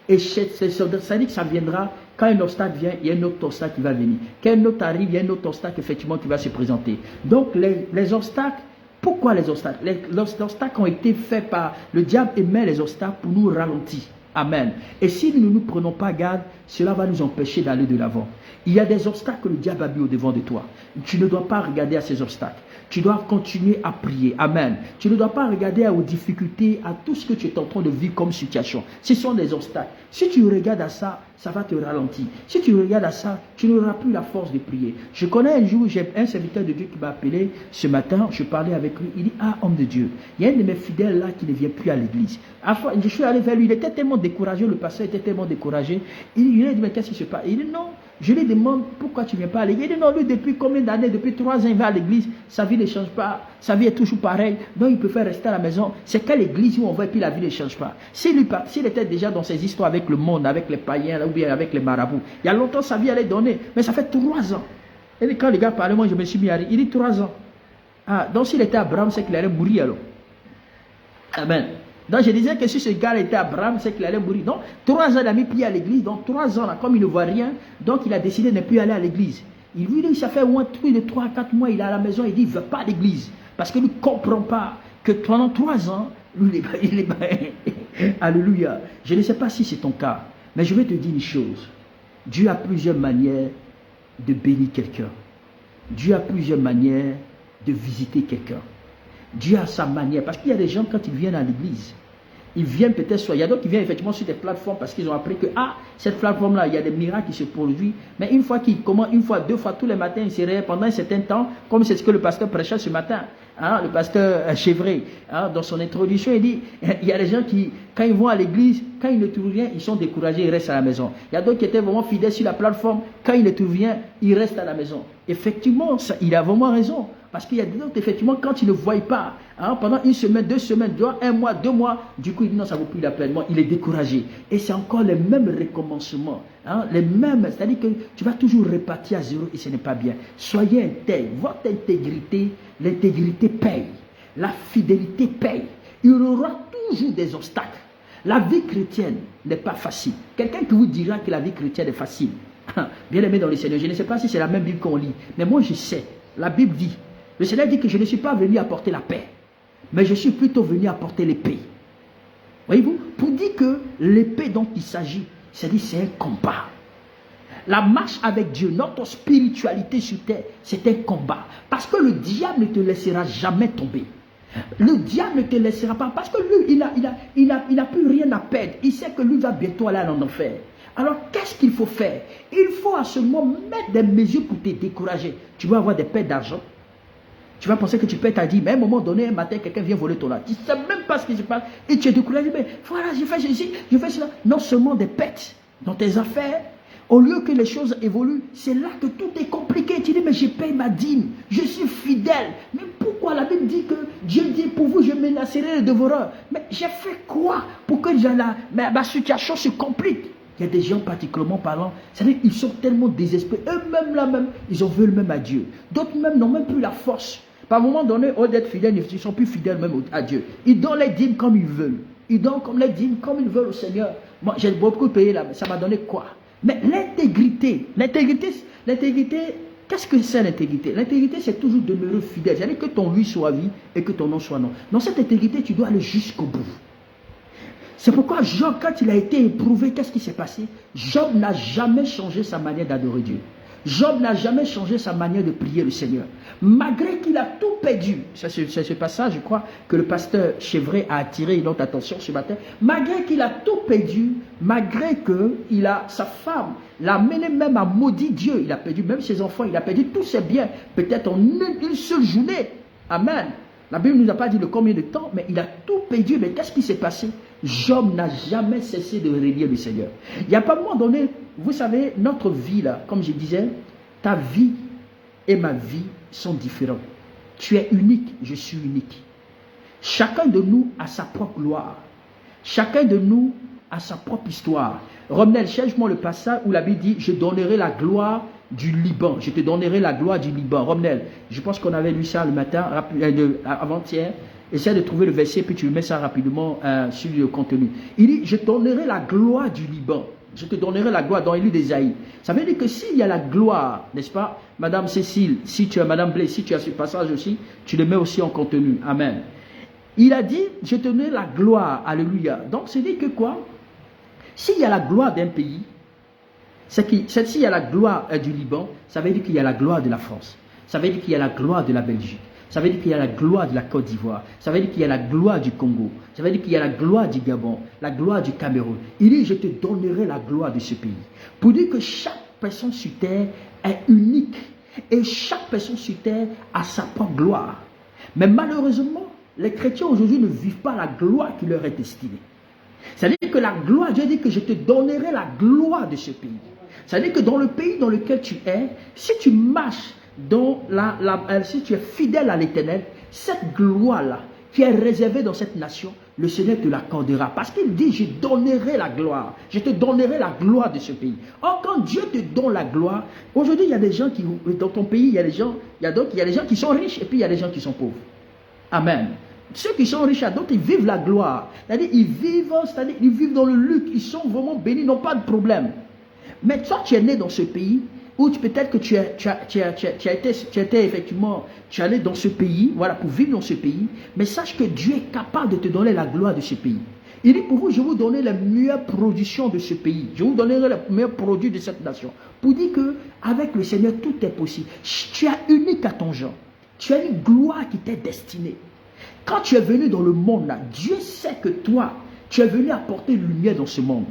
Et ça dit que ça viendra, quand un obstacle vient, il y a un autre obstacle qui va venir. Quand un autre arrive, il y a un autre obstacle effectivement qui va se présenter. Donc les obstacles, pourquoi les obstacles? Les obstacles ont été faits par le diable et met les obstacles pour nous ralentir. Amen. Et si nous ne nous prenons pas garde, cela va nous empêcher d'aller de l'avant. Il y a des obstacles que le diable a mis au devant de toi. Tu ne dois pas regarder à ces obstacles. Tu dois continuer à prier. Amen. Tu ne dois pas regarder aux difficultés, à tout ce que tu es en train de vivre comme situation. Ce sont des obstacles. Si tu regardes à ça, ça va te ralentir. Si tu regardes à ça, tu n'auras plus la force de prier. Je connais un jour, j'ai un serviteur de Dieu qui m'a appelé ce matin, je parlais avec lui, il dit, ah, homme de Dieu, il y a un de mes fidèles là qui ne vient plus à l'église. Je suis allé vers lui, il était tellement découragé, le pasteur était tellement découragé. Il a dit, mais qu'est-ce qui se passe? Il dit, non. Je lui demande pourquoi tu ne viens pas à l'église. Il dit non, lui depuis combien d'années, depuis 3 ans il va à l'église, sa vie ne change pas, sa vie est toujours pareille, donc il préfère rester à la maison. C'est quelle église où on va et puis la vie ne change pas. S'il était déjà dans ses histoires avec le monde, avec les païens ou bien avec les marabouts, il y a longtemps sa vie allait donner, mais ça fait 3 ans. Et quand les gars parlaient, moi je me suis mis à rire, il dit 3 ans. Ah, donc s'il était Abraham, c'est qu'il allait mourir alors. Amen. Donc je disais que si ce gars était Abraham, c'est qu'il allait mourir. Donc 3 ans il a mis pied à l'église, donc 3 ans là, comme il ne voit rien, donc il a décidé de ne plus aller à l'église. Il lui dit, ça fait au moins plus de 3 à 4 mois, il est à la maison, il dit, il ne va pas à l'église. Parce qu'il ne comprend pas que pendant 3 ans, lui, il est alléluia. Je ne sais pas si c'est ton cas, mais je vais te dire une chose. Dieu a plusieurs manières de bénir quelqu'un. Dieu a plusieurs manières de visiter quelqu'un. Dieu a sa manière. Parce qu'il y a des gens, quand ils viennent à l'église, ils viennent peut-être il y a d'autres qui viennent effectivement sur des plateformes parce qu'ils ont appris que, cette plateforme-là, il y a des miracles qui se produisent. Mais une fois qu'ils commencent, une fois, 2 fois, tous les matins, ils se réveillent pendant un certain temps, comme c'est ce que le pasteur prêchait ce matin. Le pasteur Chevray, dans son introduction, il dit, il y a des gens qui, quand ils vont à l'église, quand ils ne trouvent rien, ils sont découragés, ils restent à la maison. Il y a d'autres qui étaient vraiment fidèles sur la plateforme, quand ils ne trouvent rien, ils restent à la maison. Effectivement, il a vraiment raison. Parce qu'il y a d'autres, effectivement, quand ils ne voient pas, pendant 1 semaine, 2 semaines, 1 mois, 2 mois, du coup, il dit non, ça ne vaut plus la peine. Il est découragé. Et c'est encore les mêmes recommencements. Les mêmes, c'est-à-dire que tu vas toujours repartir à zéro et ce n'est pas bien. Soyez intègre. Votre intégrité, l'intégrité paye. La fidélité paye. Il y aura toujours des obstacles. La vie chrétienne n'est pas facile. Quelqu'un qui vous dira que la vie chrétienne est facile, bien aimé dans le Seigneur, je ne sais pas si c'est la même Bible qu'on lit, mais moi je sais. La Bible dit, le Seigneur dit que je ne suis pas venu apporter la paix, mais je suis plutôt venu apporter l'épée. Voyez-vous, pour dire que l'épée dont il s'agit, c'est un combat. La marche avec Dieu, notre spiritualité sur terre, c'est un combat. Parce que le diable ne te laissera jamais tomber. Le diable ne te laissera pas. Parce que lui, il n'a plus rien à perdre. Il sait que lui va bientôt aller en enfer. Alors, qu'est-ce qu'il faut faire? Il faut à ce moment mettre des mesures pour te décourager. Tu vas avoir des pertes d'argent. Tu vas penser que tu perds ta dîme. Mais à un moment donné, un matin, quelqu'un vient voler ton argent. Tu ne sais même pas ce qui se passe. Et tu es découragé. Mais voilà, j'ai fait ceci, je fais cela. Non seulement des pertes dans tes affaires. Au lieu que les choses évoluent, c'est là que tout est compliqué. Tu dis, mais je paye ma dîme, je suis fidèle. Mais pourquoi la Bible dit que Dieu dit, pour vous, je menacerai le dévoreur? Mais j'ai fait quoi pour que ma situation se complique? Il y a des gens, particulièrement parlant, c'est-à-dire ils sont tellement désespérés. Eux-mêmes, là-même, ils en veulent même à Dieu. D'autres même n'ont même plus la force. Par un moment donné, au lieu d'être fidèles, ils ne sont plus fidèles même à Dieu. Ils donnent les dîmes comme ils veulent. Ils donnent comme les dîmes comme ils veulent au Seigneur. Moi, j'ai beaucoup payé là, mais ça m'a donné quoi? Mais l'intégrité, qu'est-ce que c'est l'intégrité? L'intégrité, c'est toujours demeurer fidèle. C'est-à-dire que ton oui soit oui et que ton non soit non. Dans cette intégrité, tu dois aller jusqu'au bout. C'est pourquoi Job, quand il a été éprouvé, qu'est-ce qui s'est passé? Job n'a jamais changé sa manière d'adorer Dieu. Job n'a jamais changé sa manière de prier le Seigneur. Malgré qu'il a tout perdu. C'est ce passage, je crois, que le pasteur Chevret a attiré notre attention ce matin. Malgré qu'il a tout perdu, malgré que sa femme l'a mené même à maudire Dieu. Il a perdu même ses enfants, il a perdu tous ses biens, peut-être en une seule journée. Amen. La Bible ne nous a pas dit le combien de temps, mais il a tout perdu. Mais qu'est-ce qui s'est passé? Job n'a jamais cessé de régner le Seigneur. Il n'y a pas un moment donné, vous savez, notre vie là, comme je disais, ta vie et ma vie sont différentes. Tu es unique, je suis unique. Chacun de nous a sa propre gloire. Chacun de nous a sa propre histoire. Romnel, cherche-moi le passage où la Bible dit, je donnerai la gloire du Liban. Je te donnerai la gloire du Liban. Romnel, je pense qu'on avait lu ça le matin, avant-hier. Essaie de trouver le verset, puis tu mets ça rapidement sur le contenu. Il dit, je donnerai la gloire du Liban. Je te donnerai la gloire dans l'élu d'Ésaïe. Ça veut dire que s'il y a la gloire, n'est-ce pas, Madame Cécile, si tu as Madame Blé, si tu as ce passage aussi, tu le mets aussi en contenu. Amen. Il a dit, je te donnerai la gloire. Alléluia. Donc, c'est dit que quoi? S'il y a la gloire d'un pays, s'il y a la gloire du Liban, ça veut dire qu'il y a la gloire de la France. Ça veut dire qu'il y a la gloire de la Belgique. Ça veut dire qu'il y a la gloire de la Côte d'Ivoire. Ça veut dire qu'il y a la gloire du Congo. Ça veut dire qu'il y a la gloire du Gabon, la gloire du Cameroun. Il dit, je te donnerai la gloire de ce pays. Pour dire que chaque personne sur terre est unique. Et chaque personne sur terre a sa propre gloire. Mais malheureusement, les chrétiens aujourd'hui ne vivent pas la gloire qui leur est destinée. C'est-à-dire que la gloire, Dieu dit que je te donnerai la gloire de ce pays. C'est-à-dire que dans le pays dans lequel tu es, si tu marches si tu es fidèle à l'Éternel, cette gloire-là qui est réservée dans cette nation, le Seigneur te l'accordera. Parce qu'il dit, je donnerai la gloire. Je te donnerai la gloire de ce pays. Or, quand Dieu te donne la gloire, aujourd'hui, il y a des gens qui, dans ton pays, il y a des gens qui sont riches et puis il y a des gens qui sont pauvres. Amen. Ceux qui sont riches, d'autres, ils vivent la gloire. C'est-à-dire, ils vivent dans le luxe. Ils sont vraiment bénis, ils n'ont pas de problème. Mais toi, tu es né dans ce pays, ou peut-être que tu es allé dans ce pays, voilà, pour vivre dans ce pays, mais sache que Dieu est capable de te donner la gloire de ce pays. Il dit pour vous, je vais vous donner les meilleures productions de ce pays. Je vous donnerai les meilleurs produits de cette nation. Pour dire qu'avec le Seigneur, tout est possible. Tu es unique à ton genre. Tu as une gloire qui t'est destinée. Quand tu es venu dans le monde là, Dieu sait que toi, tu es venu apporter lumière dans ce monde.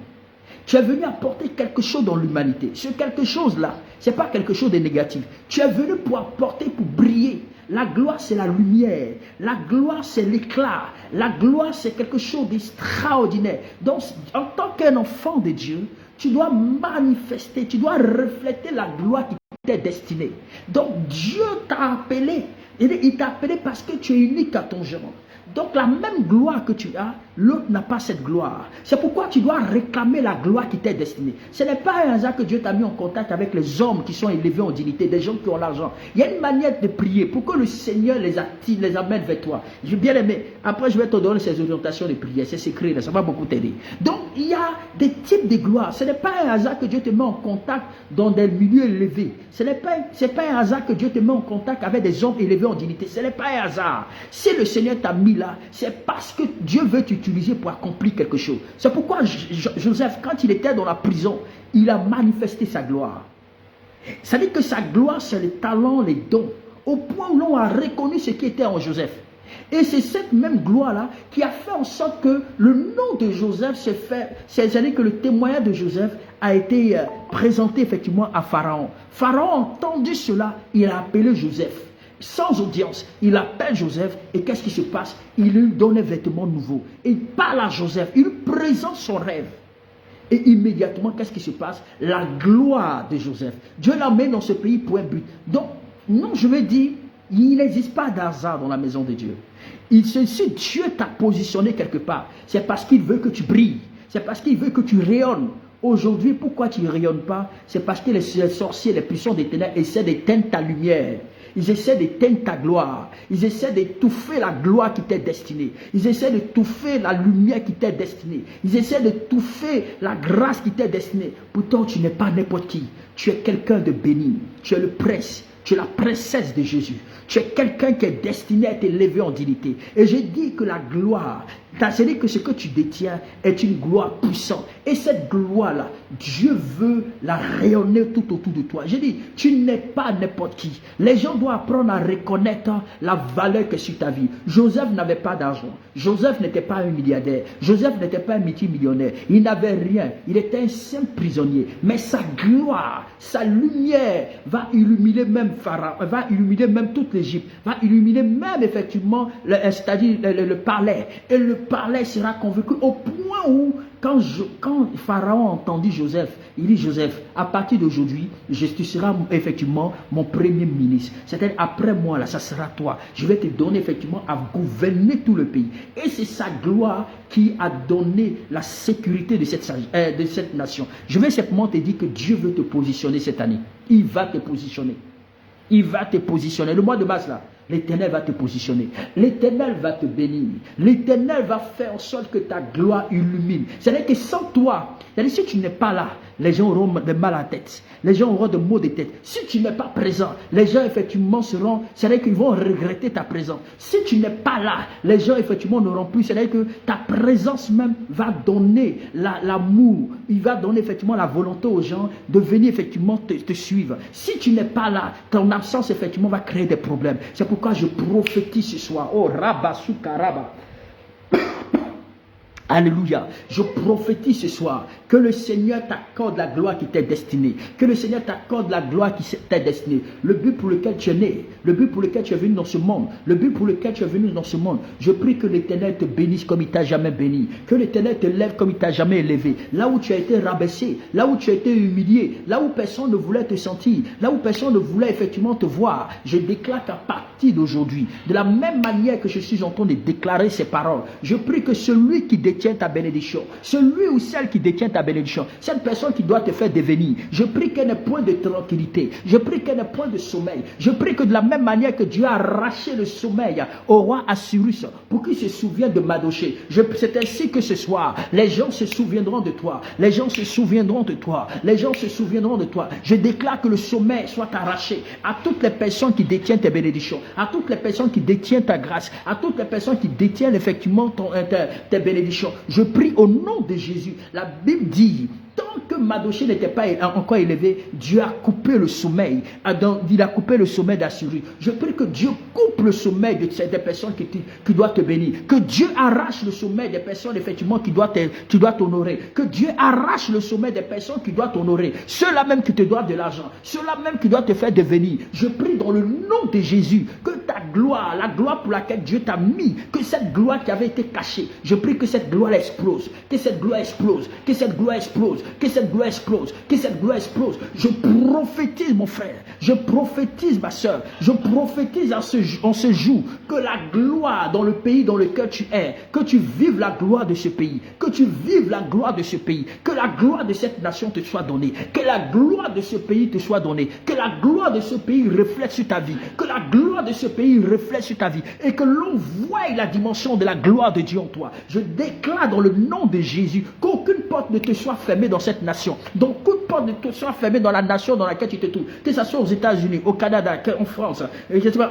Tu es venu apporter quelque chose dans l'humanité. Ce quelque chose-là, ce n'est pas quelque chose de négatif. Tu es venu pour apporter, pour briller. La gloire, c'est la lumière. La gloire, c'est l'éclat. La gloire, c'est quelque chose d'extraordinaire. Donc, en tant qu'un enfant de Dieu, tu dois manifester, tu dois refléter la gloire qui t'est destinée. Donc, Dieu t'a appelé. Il t'a appelé parce que tu es unique à ton genre. Donc la même gloire que tu as, l'autre n'a pas cette gloire. C'est pourquoi tu dois réclamer la gloire qui t'est destinée. Ce n'est pas un hasard que Dieu t'a mis en contact avec les hommes qui sont élevés en dignité, des gens qui ont l'argent. Il y a une manière de prier pour que le Seigneur les attire, les amène vers toi. J'ai bien aimé. Après, je vais te donner ces orientations de prière. C'est secret, là, ça va beaucoup t'aider. Donc, il y a des types de gloire. Ce n'est pas un hasard que Dieu te met en contact dans des milieux élevés. Ce n'est pas un hasard que Dieu te met en contact avec des hommes élevés en dignité. Ce n'est pas un hasard. Si le Seigneur t'a mis là, c'est parce que Dieu veut t'utiliser pour accomplir quelque chose. C'est pourquoi Joseph, quand il était dans la prison, il a manifesté sa gloire. Ça veut dire que sa gloire, c'est les talents, les dons, au point où l'on a reconnu ce qui était en Joseph. Et c'est cette même gloire-là qui a fait en sorte que le nom de Joseph s'est fait, c'est-à-dire que le témoignage de Joseph a été présenté effectivement à Pharaon. Pharaon a entendu cela, il a appelé Joseph. Sans audience, il appelle Joseph et qu'est-ce qui se passe? Il lui donne un vêtement nouveau. Il parle à Joseph, il lui présente son rêve. Et immédiatement, qu'est-ce qui se passe? La gloire de Joseph. Dieu l'amène dans ce pays pour un but. Donc, non, je veux dire, il n'existe pas d'hasard dans la maison de Dieu. Si Dieu t'a positionné quelque part, c'est parce qu'il veut que tu brilles. C'est parce qu'il veut que tu rayonnes. Aujourd'hui, pourquoi tu ne rayonnes pas? C'est parce que les sorciers, les puissants des ténèbres essaient d'éteindre ta lumière. Ils essaient d'éteindre ta gloire. Ils essaient d'étouffer la gloire qui t'est destinée. Ils essaient d'étouffer la lumière qui t'est destinée. Ils essaient d'étouffer la grâce qui t'est destinée. Pourtant, tu n'es pas n'importe qui. Tu es quelqu'un de béni. Tu es le prince. Tu es la princesse de Jésus. Tu es quelqu'un qui est destiné à être élevé en dignité. Et je dis que la gloire, c'est-à-dire que ce que tu détiens est une gloire puissante. Et cette gloire-là, Dieu veut la rayonner tout autour de toi. Je dis, tu n'es pas n'importe qui. Les gens doivent apprendre à reconnaître la valeur que sur ta vie. Joseph n'avait pas d'argent. Joseph n'était pas un milliardaire. Joseph n'était pas un multimillionnaire. Il n'avait rien. Il était un simple prisonnier. Mais sa gloire, sa lumière va illuminer même Pharaon, va illuminer même toute l'Égypte, va illuminer même effectivement c'est-à-dire le palais. Et le palais sera convaincu au point où quand Pharaon a entendu Joseph, il dit Joseph, à partir d'aujourd'hui, tu seras effectivement mon premier ministre. C'est-à-dire après moi, là, ça sera toi. Je vais te donner effectivement à gouverner tout le pays. Et c'est sa gloire qui a donné la sécurité de cette nation. Je vais simplement te dire que Dieu veut te positionner cette année. Il va te positionner. Il va te positionner. Le mois de mars là, l'Éternel va te positionner. L'Éternel va te bénir. L'Éternel va faire en sorte que ta gloire illumine. C'est-à-dire que sans toi, c'est-à-dire si tu n'es pas là, les gens auront de mal à la tête. Les gens auront de maux de tête. Si tu n'es pas présent, les gens effectivement seront, c'est-à-dire qu'ils vont regretter ta présence. Si tu n'es pas là, les gens effectivement n'auront plus, c'est-à-dire que ta présence même va donner l'amour. Il va donner effectivement la volonté aux gens de venir effectivement te suivre. Si tu n'es pas là, ton absence effectivement va créer des problèmes. C'est pourquoi je prophétise ce soir. Oh, Rabba Soukaraba. Alléluia. Je prophétise ce soir que le Seigneur t'accorde la gloire qui t'est destinée. Que le Seigneur t'accorde la gloire qui t'est destinée. Le but pour lequel tu es né, le but pour lequel tu es venu dans ce monde, le but pour lequel tu es venu dans ce monde. Je prie que l'Éternel te bénisse comme il t'a jamais béni. Que l'Éternel te lève comme il t'a jamais élevé. Là où tu as été rabaissé, là où tu as été humilié, là où personne ne voulait te sentir, là où personne ne voulait effectivement te voir, je déclare qu'à partir d'aujourd'hui, de la même manière que je suis en train de déclarer ces paroles, je prie que celui qui détient ta bénédiction, celui ou celle qui détient ta bénédiction, cette personne qui doit te faire devenir, je prie qu'elle n'ait point de tranquillité, je prie qu'elle n'ait point de sommeil, je prie que de la même manière que Dieu a arraché le sommeil au roi Assyrus pour qu'il se souvienne de Madoché, c'est ainsi que ce soir, les gens se souviendront de toi, les gens se souviendront de toi, les gens se souviendront de toi. Je déclare que le sommeil soit arraché à toutes les personnes qui détiennent tes bénédictions, à toutes les personnes qui détiennent ta grâce, à toutes les personnes qui détiennent effectivement tes bénédictions. Je prie au nom de Jésus. La Bible dit, tant que Madoché n'était pas encore élevé, Dieu a coupé le sommeil. Il a coupé le sommeil d'Assyrus. Je prie que Dieu coupe le sommeil des personnes qui doivent te bénir. Que Dieu arrache le sommeil des personnes effectivement qui doivent t'honorer. Que Dieu arrache le sommeil des personnes qui doivent t'honorer. Ceux-là même qui te doivent de l'argent. Ceux-là même qui doivent te faire devenir. Je prie dans le nom de Jésus que ta gloire, la gloire pour laquelle Dieu t'a mis, que cette gloire qui avait été cachée, je prie que cette gloire explose. Que cette gloire explose. Que cette gloire explose. que cette gloire explose, que cette gloire explose. Je prophétise mon frère, je prophétise ma soeur, je prophétise en ce jour que la gloire dans le pays dans lequel tu es, que tu vives la gloire de ce pays, que tu vives la gloire de ce pays, que la gloire de cette nation te soit donnée, que la gloire de ce pays te soit donnée, que la gloire de ce pays reflète sur ta vie, que la gloire de ce pays reflète sur ta vie et que l'on voie la dimension de la gloire de Dieu en toi. Je déclare dans le nom de Jésus qu'aucune porte ne te soit fermée dans cette nation, donc aucune porte ne te soit fermée dans la nation dans laquelle tu te trouves, que ce soit aux États-Unis, au Canada, en France,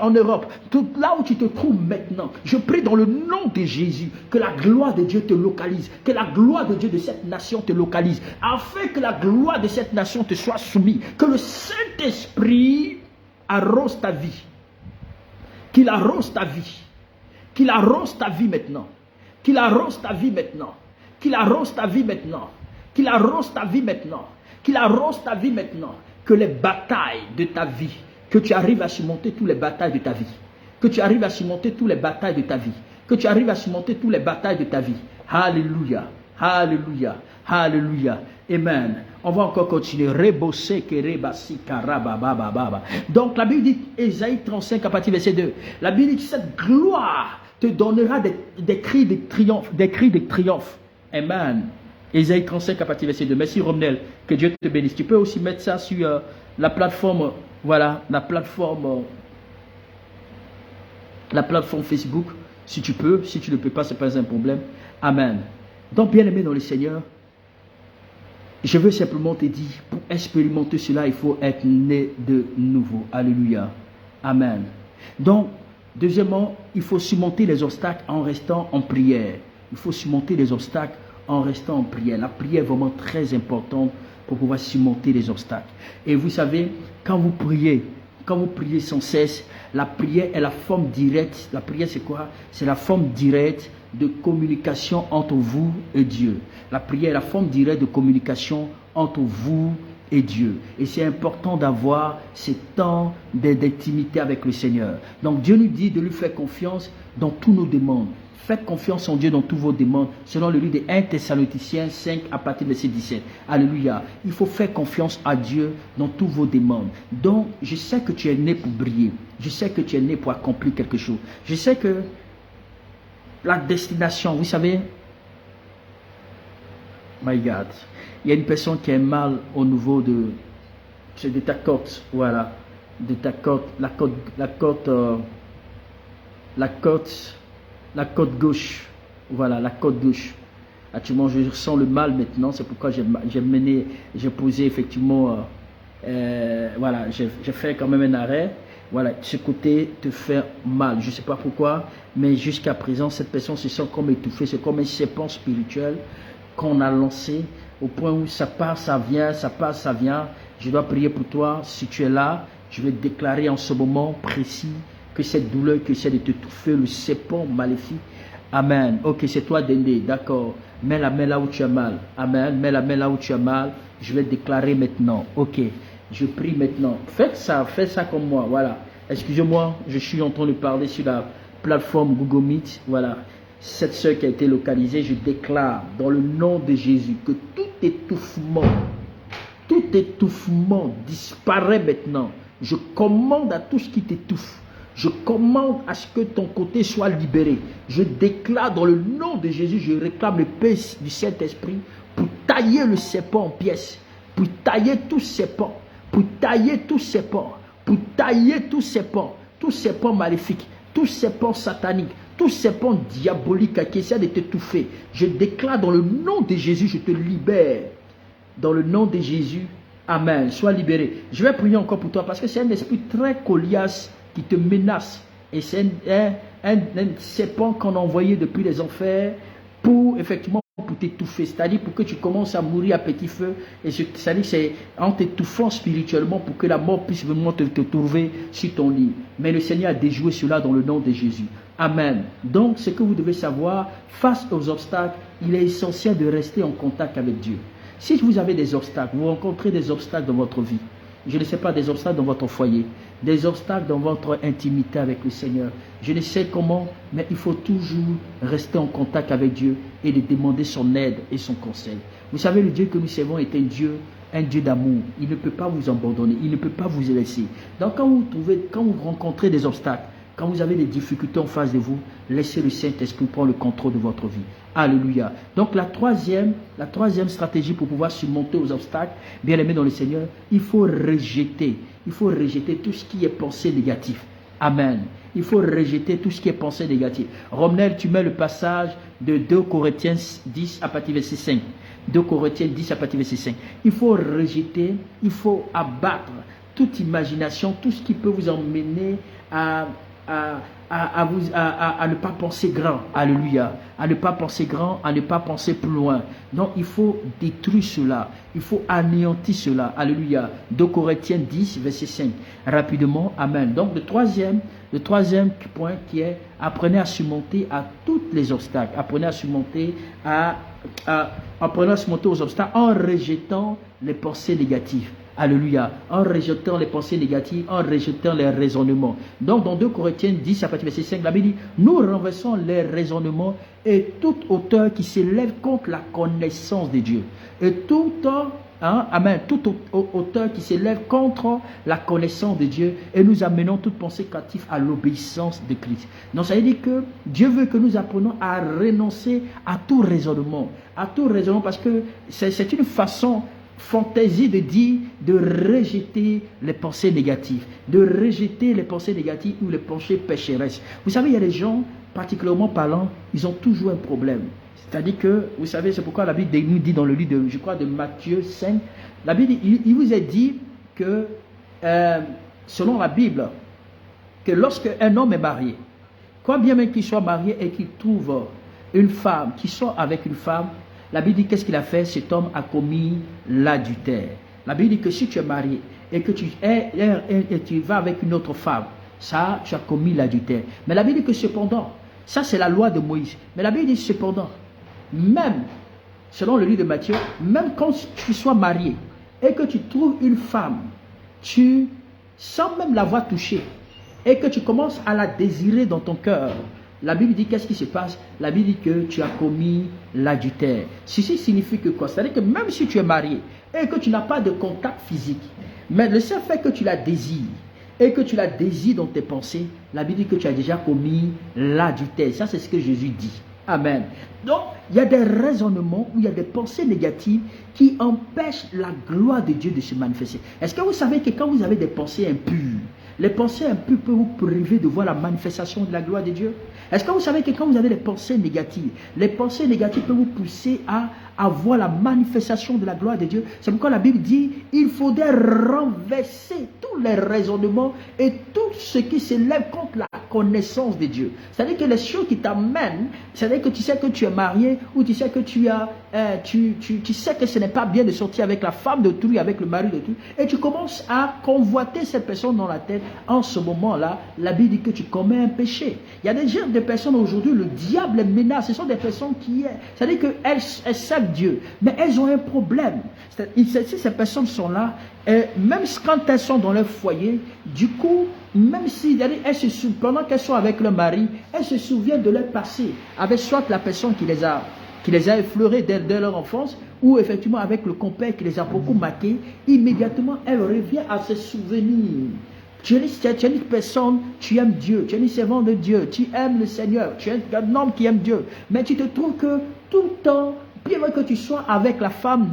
en Europe, tout là où tu te trouves maintenant. Je prie dans le nom de Jésus que la gloire de Dieu te localise, que la gloire de Dieu de cette nation te localise, afin que la gloire de cette nation te soit soumise, que le Saint-Esprit arrose ta vie, qu'il arrose ta vie, qu'il arrose ta vie maintenant, qu'il arrose ta vie maintenant, qu'il arrose ta vie maintenant, qu'il arrose ta vie maintenant, qu'il arrose ta vie maintenant, que les batailles de ta vie, que tu arrives à surmonter toutes les batailles de ta vie, que tu arrives à surmonter toutes les batailles de ta vie, que tu arrives à surmonter toutes les batailles de ta vie. Alléluia, alléluia, alléluia. Amen. On va encore continuer. Donc la Bible dit, Ésaïe 35 à partir du verset 2, la Bible dit, cette gloire te donnera des cris de triomphe, des cris de triomphe. Amen. Ésaïe 35 à partir du verset 2. Merci Romnel, que Dieu te bénisse. Tu peux aussi mettre ça sur la plateforme, voilà, la plateforme Facebook, si tu peux. Si tu ne peux pas, ce n'est pas un problème. Amen. Donc, bien aimé dans le Seigneur, je veux simplement te dire, pour expérimenter cela, il faut être né de nouveau. Alléluia. Amen. Donc, deuxièmement, il faut surmonter les obstacles en restant en prière. Il faut surmonter les obstacles en restant en prière. La prière est vraiment très importante pour pouvoir surmonter les obstacles. Et vous savez, quand vous priez sans cesse, la prière est la forme directe. La prière, c'est quoi? C'est la forme directe de communication entre vous et Dieu. La prière est la forme directe de communication entre vous et Dieu. Et c'est important d'avoir ces temps d'intimité avec le Seigneur. Donc Dieu nous dit de lui faire confiance dans tous nos demandes. Faites confiance en Dieu dans toutes vos demandes, selon le livre de 1 Thessaloniciens 5 à partir de verset 17. Alléluia. Il faut faire confiance à Dieu dans toutes vos demandes. Donc, je sais que tu es né pour briller. Je sais que tu es né pour accomplir quelque chose. Je sais que la destination, vous savez, my God, il y a une personne qui est mal au niveau de ta côte, voilà, de ta côte, la côte gauche, voilà, la côte gauche. Actuellement, je ressens le mal maintenant, c'est pourquoi j'ai posé effectivement, voilà, j'ai fait quand même un arrêt. Voilà, ce côté te fait mal, je ne sais pas pourquoi, mais jusqu'à présent, cette personne se sent comme étouffée, c'est comme un serpent spirituel qu'on a lancé, au point où ça part, ça vient, ça passe, ça vient. Je dois prier pour toi, si tu es là, je vais déclarer en ce moment précis que cette douleur qui essaie de te touffer, le serpent maléfique, amen. Ok, c'est toi d'aider, d'accord. Mets la main là où tu as mal, amen. Mets la main là où tu as mal, je vais déclarer maintenant, ok. Je prie maintenant. Faites ça comme moi, voilà. Excusez-moi, je suis en train de parler sur la plateforme Google Meet, voilà. Cette soeur qui a été localisée, je déclare dans le nom de Jésus que tout étouffement disparaît maintenant. Je commande à tout ce qui t'étouffe. Je commande à ce que ton côté soit libéré. Je déclare dans le nom de Jésus, je réclame le paix du Saint-Esprit pour tailler le serpent en pièces, pour tailler tout serpent, pour tailler tout serpent, pour tailler tout serpent maléfique, tout serpent satanique, tout serpent diabolique qui essaie de t'étouffer. Je déclare dans le nom de Jésus, je te libère. Dans le nom de Jésus, amen. Sois libéré. Je vais prier encore pour toi parce que c'est un esprit très coriace qui te menace. Et c'est un serpent qu'on a envoyé depuis les enfers pour effectivement pour t'étouffer. C'est-à-dire pour que tu commences à mourir à petit feu. Et c'est-à-dire c'est en t'étouffant spirituellement pour que la mort puisse vraiment te trouver sur ton lit. Mais le Seigneur a déjoué cela dans le nom de Jésus. Amen. Donc ce que vous devez savoir, face aux obstacles, il est essentiel de rester en contact avec Dieu. Si vous avez des obstacles, vous rencontrez des obstacles dans votre vie, je ne sais pas, des obstacles dans votre foyer, des obstacles dans votre intimité avec le Seigneur. Je ne sais comment, mais il faut toujours rester en contact avec Dieu et lui demander son aide et son conseil. Vous savez, le Dieu que nous servons est un Dieu d'amour. Il ne peut pas vous abandonner, il ne peut pas vous laisser. Donc quand vous rencontrez des obstacles, quand vous avez des difficultés en face de vous, laissez le Saint-Esprit prendre le contrôle de votre vie. Alléluia. Donc la troisième stratégie pour pouvoir surmonter aux obstacles, bien aimé dans le Seigneur, il faut rejeter tout ce qui est pensée négative. Amen. Il faut rejeter tout ce qui est pensée négative. Romnel, tu mets le passage de 2 Corinthiens 10 à partir verset 5. 2 Corinthiens 10 à partir verset 5. Il faut rejeter, il faut abattre toute imagination, tout ce qui peut vous emmener à ne pas penser grand. Alléluia. À ne pas penser grand, à ne pas penser plus loin. Donc il faut détruire cela. Il faut anéantir cela. Alléluia. 2 Corinthiens 10, verset 5. Rapidement. Amen. Donc le troisième point qui est apprenez à surmonter à tous les obstacles. Apprenez à surmonter aux obstacles en rejetant les pensées négatives. Alléluia. En rejetant les pensées négatives, en rejetant les raisonnements. Donc, dans 2 Corinthiens 10, à partir du verset 5, la Bible dit, nous renversons les raisonnements et toute hauteur qui s'élève contre la connaissance de Dieu. Et toute hauteur qui s'élève contre la connaissance de Dieu, et nous amenons toute pensée captive à l'obéissance de Christ. Donc, ça veut dire que Dieu veut que nous apprenions à renoncer à tout raisonnement. Parce que c'est une façon fantaisie de dire, de rejeter les pensées négatives, ou les pensées pécheresses. Vous savez, il y a des gens, particulièrement parlant, ils ont toujours un problème. C'est-à-dire que, vous savez, c'est pourquoi la Bible nous dit dans le livre de Matthieu 5, la Bible, il vous est dit que, selon la Bible, que lorsque un homme est marié, quoi bien même qu'il soit marié et qu'il trouve une femme, qui sort avec une femme, la Bible dit qu'est-ce qu'il a fait? Cet homme a commis l'adultère. La Bible dit que si tu es marié et que tu vas avec une autre femme, ça, tu as commis l'adultère. Mais la Bible dit que cependant, ça c'est la loi de Moïse. Mais la Bible dit cependant, même, selon le livre de Matthieu, même quand tu sois marié et que tu trouves une femme, sans même l'avoir touchée, et que tu commences à la désirer dans ton cœur, la Bible dit qu'est-ce qui se passe? La Bible dit que tu as commis l'adultère. Ceci signifie que quoi? C'est-à-dire que même si tu es marié et que tu n'as pas de contact physique, mais le seul fait que tu la désires et que tu la désires dans tes pensées, la Bible dit que tu as déjà commis l'adultère. Ça, c'est ce que Jésus dit. Amen. Donc, il y a des raisonnements où il y a des pensées négatives qui empêchent la gloire de Dieu de se manifester. Est-ce que vous savez que quand vous avez des pensées impures, les pensées impures peuvent vous priver de voir la manifestation de la gloire de Dieu? Est-ce que vous savez que quand vous avez des pensées négatives, les pensées négatives peuvent vous pousser à voir la manifestation de la gloire de Dieu? C'est pourquoi la Bible dit, il faudrait renverser tous les raisonnements et tout ce qui s'élève contre la connaissance de Dieu. C'est-à-dire que les choses qui t'amènent, c'est-à-dire que tu sais que tu es marié, ou tu sais que tu sais que ce n'est pas bien de sortir avec la femme d'autrui, avec le mari d'autrui, et tu commences à convoiter cette personne dans la tête. En ce moment-là, la Bible dit que tu commets un péché. Il y a des personnes aujourd'hui, le diable les menace. Ce sont des personnes c'est-à-dire qu'elles savent Dieu, mais elles ont un problème. Si ces personnes sont là, même quand elles sont dans leur foyer, du coup, même si pendant qu'elles sont avec leur mari, elles se souviennent de leur passé, avec soit la personne qui les a effleurés dès leur enfance, ou effectivement avec le compère qui les a beaucoup marqués, immédiatement elle revient à se souvenir. Tu es une personne, tu aimes Dieu, tu es une servante de Dieu, tu aimes le Seigneur, tu es un homme qui aime Dieu, mais tu te trouves que tout le temps, bien que tu sois avec la femme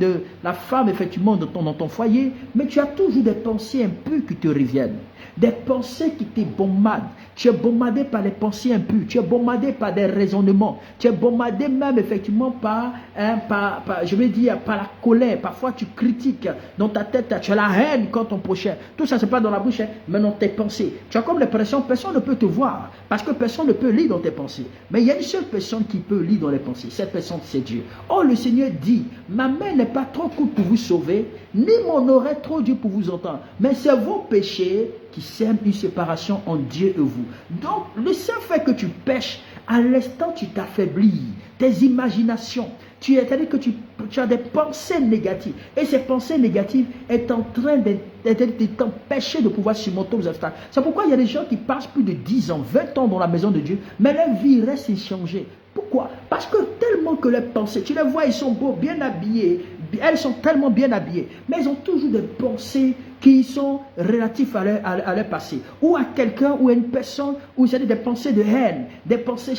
effectivement dans ton foyer, mais tu as toujours des pensées impures qui te reviennent, des pensées qui te bombardent. Tu es bombardé par les pensées impures, tu es bombardé par des raisonnements, tu es bombardé même effectivement par la colère. Parfois tu critiques dans ta tête, tu as la haine contre ton prochain. Tout ça c'est pas dans la bouche, mais dans tes pensées. Tu as comme l'impression que personne ne peut te voir, parce que personne ne peut lire dans tes pensées. Mais il y a une seule personne qui peut lire dans les pensées, cette personne c'est Dieu. Oh, le Seigneur dit, ma main n'est pas trop courte pour vous sauver, ni mon oreille trop dure pour vous entendre, mais c'est vos péchés qui sèment une séparation entre Dieu et vous. Donc, le seul fait que tu pêches, à l'instant tu t'affaiblis, tes imaginations, c'est-à-dire que tu des pensées négatives. Et ces pensées négatives est en train de t'empêcher de pouvoir surmonter les obstacles. C'est pourquoi il y a des gens qui passent plus de 10 ans, 20 ans dans la maison de Dieu, mais leur vie reste inchangée. Pourquoi? Parce que tellement que les pensées, tu les vois, ils sont beaux, bien habillés, elles sont tellement bien habillées, mais ils ont toujours des pensées qui sont relatives à leur passé, ou à quelqu'un, ou à une personne, où c'est des pensées de haine, des pensées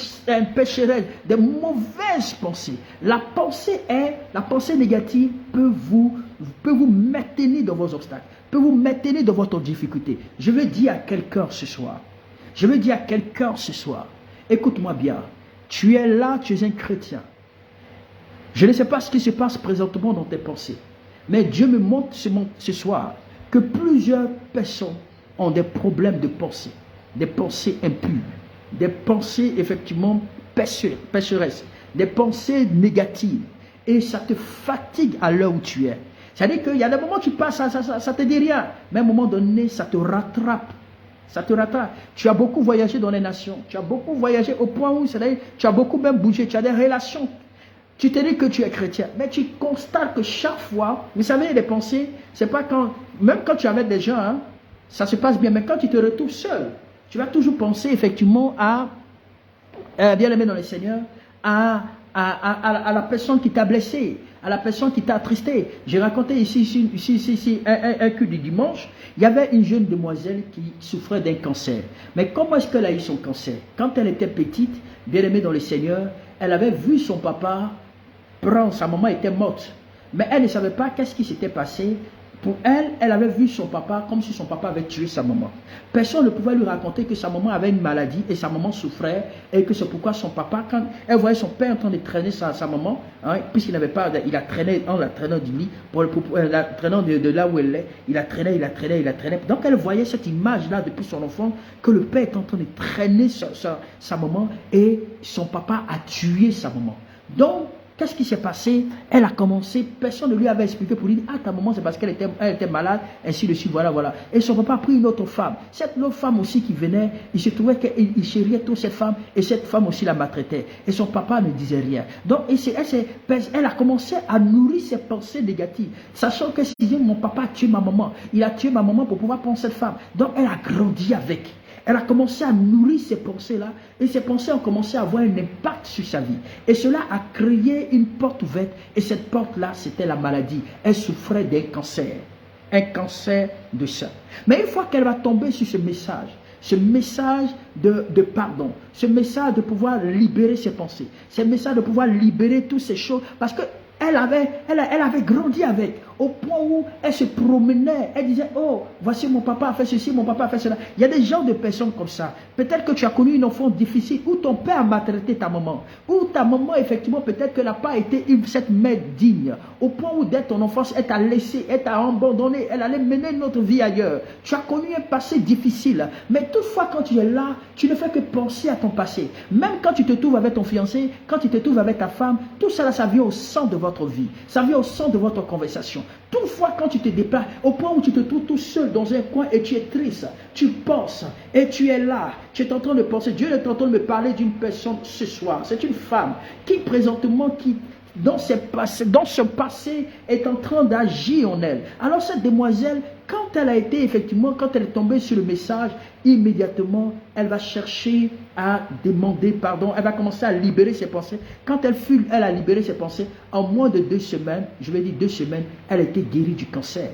pécheresses, des mauvaises pensées. La pensée négative peut vous maintenir dans vos obstacles, peut vous maintenir dans votre difficulté. Je veux dire à quelqu'un ce soir, écoute-moi bien, tu es là, tu es un chrétien. Je ne sais pas ce qui se passe présentement dans tes pensées, mais Dieu me montre ce soir que plusieurs personnes ont des problèmes de pensée, des pensées impures, des pensées effectivement pécheresses, des pensées négatives, et ça te fatigue à l'heure où tu es. C'est-à-dire qu'il y a des moments où tu passes, ça te dit rien, mais à un moment donné, ça te rattrape. Ça te rattrape. Tu as beaucoup voyagé dans les nations, tu as beaucoup voyagé au point où tu as beaucoup même bougé, tu as des relations. Tu te dis que tu es chrétien, mais tu constates que chaque fois, vous savez, les pensées, c'est pas même quand tu es avec des gens, hein, ça se passe bien, mais quand tu te retrouves seul, tu vas toujours penser effectivement à bien aimé dans le Seigneur, à la personne qui t'a blessé, à la personne qui t'a attristé. J'ai raconté ici un culte du dimanche, il y avait une jeune demoiselle qui souffrait d'un cancer. Mais comment est-ce qu'elle a eu son cancer? Quand elle était petite, bien aimée dans le Seigneur, elle avait vu son papa prendre, sa maman était morte. Mais elle ne savait pas qu'est-ce qui s'était passé. Pour elle, elle avait vu son papa comme si son papa avait tué sa maman. Personne ne pouvait lui raconter que sa maman avait une maladie et sa maman souffrait et que c'est pourquoi son papa, quand elle voyait son père en train de traîner sa maman, hein, puisqu'il n'avait pas, il la traînait en la traînant du lit, la traînant de là où elle est, il la traînait. Donc elle voyait cette image-là depuis son enfant, que le père est en train de traîner sa maman et son papa a tué sa maman. Donc, qu'est-ce qui s'est passé? Elle a commencé, personne ne lui avait expliqué pour lui dire, ah, ta maman, c'est parce qu'elle était malade, ainsi de suite, voilà. Et son papa a pris une autre femme. Cette autre femme aussi qui venait, il se trouvait qu'il chérit toute cette femme, et cette femme aussi la maltraitait. Et son papa ne disait rien. Donc, elle a commencé à nourrir ses pensées négatives, sachant que si mon papa a tué ma maman, il a tué ma maman pour pouvoir prendre cette femme. Donc, elle a grandi avec. Elle a commencé à nourrir ces pensées-là et ces pensées ont commencé à avoir un impact sur sa vie. Et cela a créé une porte ouverte et cette porte-là, c'était la maladie. Elle souffrait d'un cancer, un cancer de sein. Mais une fois qu'elle va tomber sur ce message de pardon, ce message de pouvoir libérer ses pensées, ce message de pouvoir libérer toutes ces choses, parce que elle avait grandi avec, au point où elle se promenait, elle disait, oh, voici mon papa a fait ceci, mon papa a fait cela. Il y a des gens de personnes comme ça. Peut-être que tu as connu une enfance difficile, où ton père a maltraité ta maman, où ta maman, effectivement, peut-être qu'elle n'a pas été cette mère digne, au point où dès ton enfance, elle t'a laissé, elle t'a abandonné, elle allait mener notre vie ailleurs. Tu as connu un passé difficile, mais toutefois, quand tu es là, tu ne fais que penser à ton passé. Même quand tu te trouves avec ton fiancé, quand tu te trouves avec ta femme, tout ça, ça vient au centre de votre vie, ça vient au centre de votre conversation. Toutefois, quand tu te déplaces, au point où tu te trouves tout seul dans un coin et tu es triste, tu penses et tu es là, tu es en train de penser. Dieu est en train de me parler d'une personne ce soir. C'est une femme qui présentement, dans ce passé, est en train d'agir en elle. Alors cette demoiselle, quand elle est tombée sur le message, immédiatement, elle va chercher à demander pardon, elle va commencer à libérer ses pensées. Quand elle a libéré ses pensées, en moins de 2 semaines, je vais dire 2 semaines, elle a été guérie du cancer.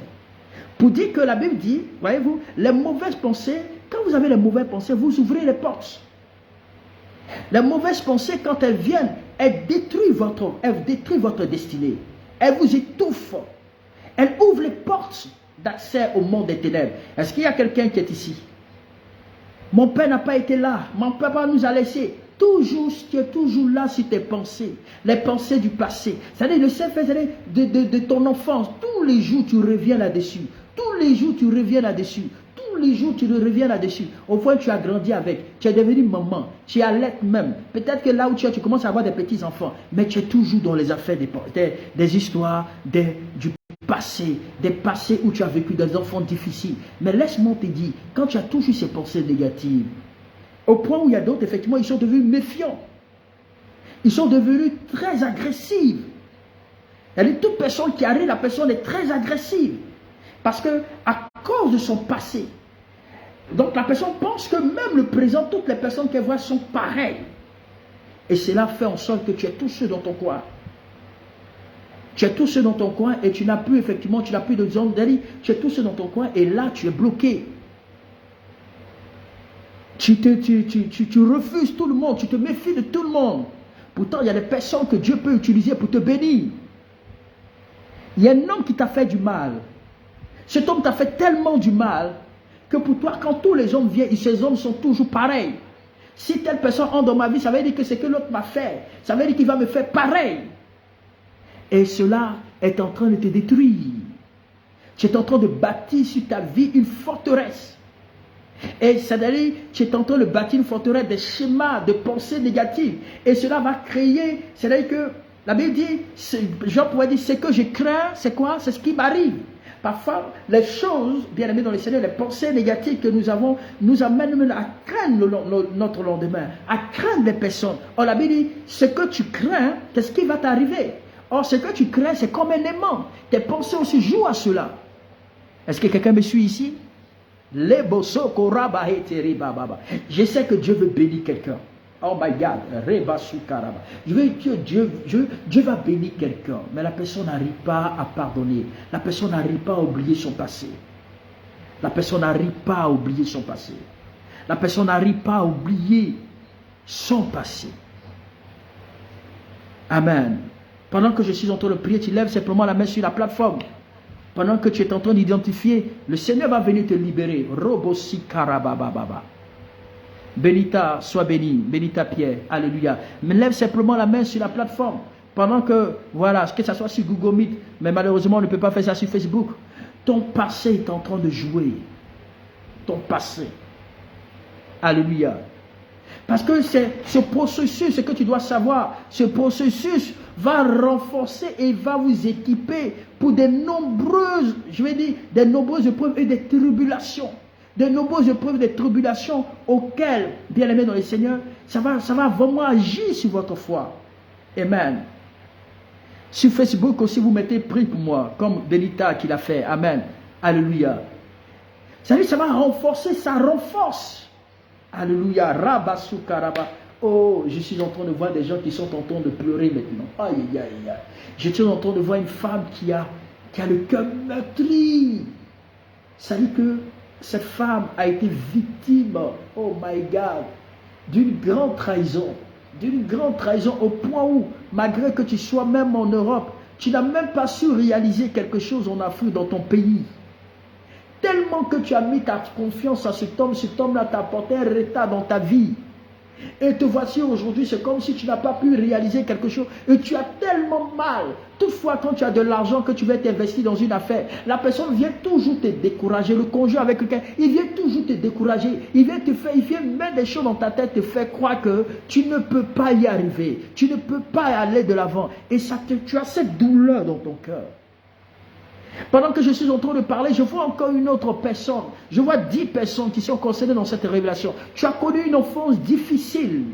Pour dire que la Bible dit, voyez-vous, les mauvaises pensées, quand vous avez les mauvaises pensées, vous ouvrez les portes. Les mauvaises pensées, quand elles viennent, elles détruisent votre destinée. Elles vous étouffent. Elles ouvrent les portes d'accès au monde des ténèbres. Est-ce qu'il y a quelqu'un qui est ici? Mon père n'a pas été là. Mon papa nous a laissés. Toujours, tu es toujours là sur tes pensées. Les pensées du passé. C'est-à-dire le fait de ton enfance. Tous les jours, tu reviens là-dessus. Tous les jours, tu reviens là-dessus. Tous les jours, tu reviens là-dessus. Au fond, tu as grandi avec. Tu es devenu maman. Tu es allaite même. Peut-être que là où tu es, tu commences à avoir des petits-enfants. Mais tu es toujours dans les affaires des histoires, du passé. Des passés où tu as vécu des enfants difficiles. Mais laisse-moi te dire, quand tu as toujours ces pensées négatives, au point où il y a d'autres, effectivement, ils sont devenus méfiants. Ils sont devenus très agressifs. Il y a toute personne qui arrive, la personne est très agressive. Parce que, à cause de son passé, donc la personne pense que même le présent, toutes les personnes qu'elle voit sont pareilles. Et cela fait en sorte que tu es tout seul dans ton coin. Tu es tout seul dans ton coin et tu n'as plus effectivement, tu n'as plus de zone d'aller. Tu es tout seul dans ton coin et là tu es bloqué. Tu refuses tout le monde, tu te méfies de tout le monde. Pourtant, il y a des personnes que Dieu peut utiliser pour te bénir. Il y a un homme qui t'a fait du mal. Cet homme t'a fait tellement du mal que pour toi, quand tous les hommes viennent, ces hommes sont toujours pareils. Si telle personne entre dans ma vie, ça veut dire que c'est que l'autre m'a fait. Ça veut dire qu'il va me faire pareil. Et cela est en train de te détruire. Tu es en train de bâtir sur ta vie une forteresse. Et c'est-à-dire, tu es en train de bâtir une forteresse des schémas de pensée négatives. Et cela va créer, c'est-à-dire que la Bible dit, Jean pourrait dire, ce que je crains, c'est quoi? C'est ce qui m'arrive. Parfois, les choses, bien aimés dans le Seigneur, les pensées négatives que nous avons, nous amènent même à craindre notre lendemain, à craindre les personnes. Or, la Bible dit, ce que tu crains, qu'est-ce qui va t'arriver? Or, ce que tu crains, c'est comme un aimant. Tes pensées aussi jouent à cela. Est-ce que quelqu'un me suit ici? Je sais que Dieu veut bénir quelqu'un. Oh my God, Dieu va bénir quelqu'un, mais la personne n'arrive pas à pardonner. La personne n'arrive pas à oublier son passé. La personne n'arrive pas à oublier son passé. La personne n'arrive pas à oublier son passé. Amen. Pendant que je suis en train de prier, tu lèves simplement la main sur la plateforme. Pendant que tu es en train d'identifier, le Seigneur va venir te libérer. Robosi karabababa. Bénita, sois béni. Bénita Pierre. Alléluia. Mais lève simplement la main sur la plateforme. Pendant que, voilà, que ce soit sur Google Meet, mais malheureusement, on ne peut pas faire ça sur Facebook. Ton passé est en train de jouer. Ton passé. Alléluia. Parce que c'est ce processus, ce que tu dois savoir, ce processus va renforcer et va vous équiper pour de nombreuses, je vais dire, des nombreuses épreuves et des tribulations. De nombreuses épreuves, des tribulations auxquelles, bien aimés dans le Seigneur, ça va vraiment agir sur votre foi. Amen. Sur Facebook aussi, vous mettez prie pour moi, comme Belita qui l'a fait. Amen. Alléluia. Ça va renforcer, ça renforce. Alléluia. Rabasukaraba. Oh, je suis en train de voir des gens qui sont en train de pleurer maintenant. Aïe, aïe, aïe. Je suis en train de voir une femme qui a le cœur meurtri. Ça dit que cette femme a été victime, oh my God, d'une grande trahison. D'une grande trahison au point où, malgré que tu sois même en Europe, tu n'as même pas su réaliser quelque chose en Afrique dans ton pays. Tellement que tu as mis ta confiance à cet homme-là t'a apporté un retard dans ta vie. Et te voici aujourd'hui, c'est comme si tu n'as pas pu réaliser quelque chose. Et tu as tellement mal. Toutefois, quand tu as de l'argent que tu veux t'investir dans une affaire, la personne vient toujours te décourager. Le conjoint avec quelqu'un, il vient toujours te décourager. Il vient mettre des choses dans ta tête, te faire croire que tu ne peux pas y arriver. Tu ne peux pas aller de l'avant. Et tu as cette douleur dans ton cœur. Pendant que je suis en train de parler, je vois encore une autre personne. Je vois 10 personnes qui sont concernées dans cette révélation. Tu as connu une enfance difficile.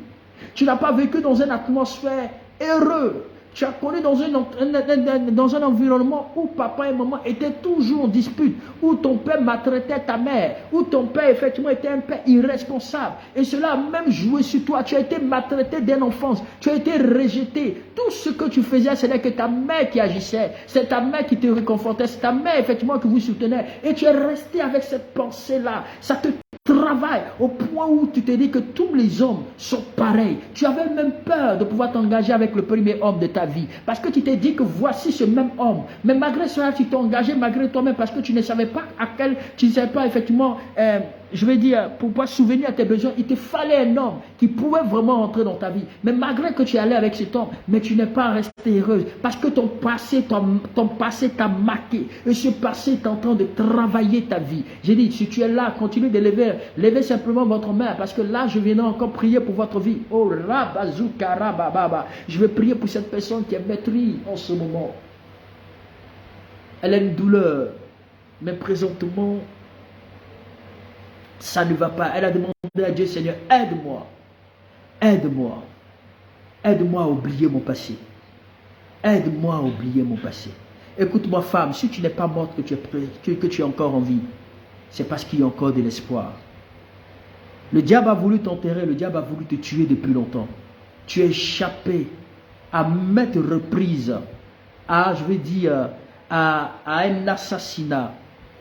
Tu n'as pas vécu dans une atmosphère heureuse. Tu as connu dans un environnement où papa et maman étaient toujours en dispute, où ton père maltraitait ta mère, où ton père effectivement était un père irresponsable. Et cela a même joué sur toi. Tu as été maltraité dès l'enfance. Tu as été rejeté. Tout ce que tu faisais, ce n'est que ta mère qui agissait. C'est ta mère qui te réconfortait. C'est ta mère effectivement qui vous soutenait. Et tu es resté avec cette pensée-là. Ça te travaille au point où tu te dis que tous les hommes sont pareils. Tu avais même peur de pouvoir t'engager avec le premier homme de ta vie. Parce que tu t'es dit que voici ce même homme. Mais malgré cela, tu t'es engagé malgré toi-même parce que tu ne savais pas tu ne savais pas effectivement, je vais dire, pour pouvoir souvenir à tes besoins, il te fallait un homme qui pouvait vraiment entrer dans ta vie. Mais malgré que tu es allé avec cet homme, mais tu n'es pas resté heureuse. Parce que ton passé t'a marqué. Et ce passé est en train de travailler ta vie. J'ai dit, si tu es là, continue de levez simplement votre main. Parce que là, je viendrai encore prier pour votre vie. Oh, rabazukarababa. Je vais prier pour cette personne qui est maîtrise en ce moment. Elle a une douleur. Mais présentement, ça ne va pas. Elle a demandé à Dieu, Seigneur, aide-moi. Aide-moi. Aide-moi à oublier mon passé. Aide-moi à oublier mon passé. Écoute-moi, femme, si tu n'es pas morte, que tu es encore en vie, c'est parce qu'il y a encore de l'espoir. Le diable a voulu t'enterrer, le diable a voulu te tuer depuis longtemps. Tu es échappé à maintes reprises à, je vais dire, à un assassinat,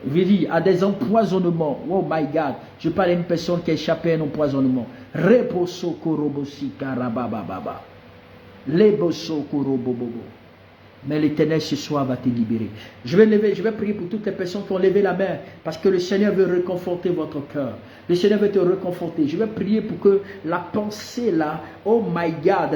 je vais dire, à des empoisonnements. Oh my God, je parle d'une personne qui a échappé à un empoisonnement. Reboso korobosi karabababa. Leboso korobobobo. Mais l'Éternel ce soir va te libérer. Je vais prier pour toutes les personnes qui ont levé la main, parce que le Seigneur veut réconforter votre cœur. Le Seigneur veut te réconforter. Je vais prier pour que la pensée là, oh my God,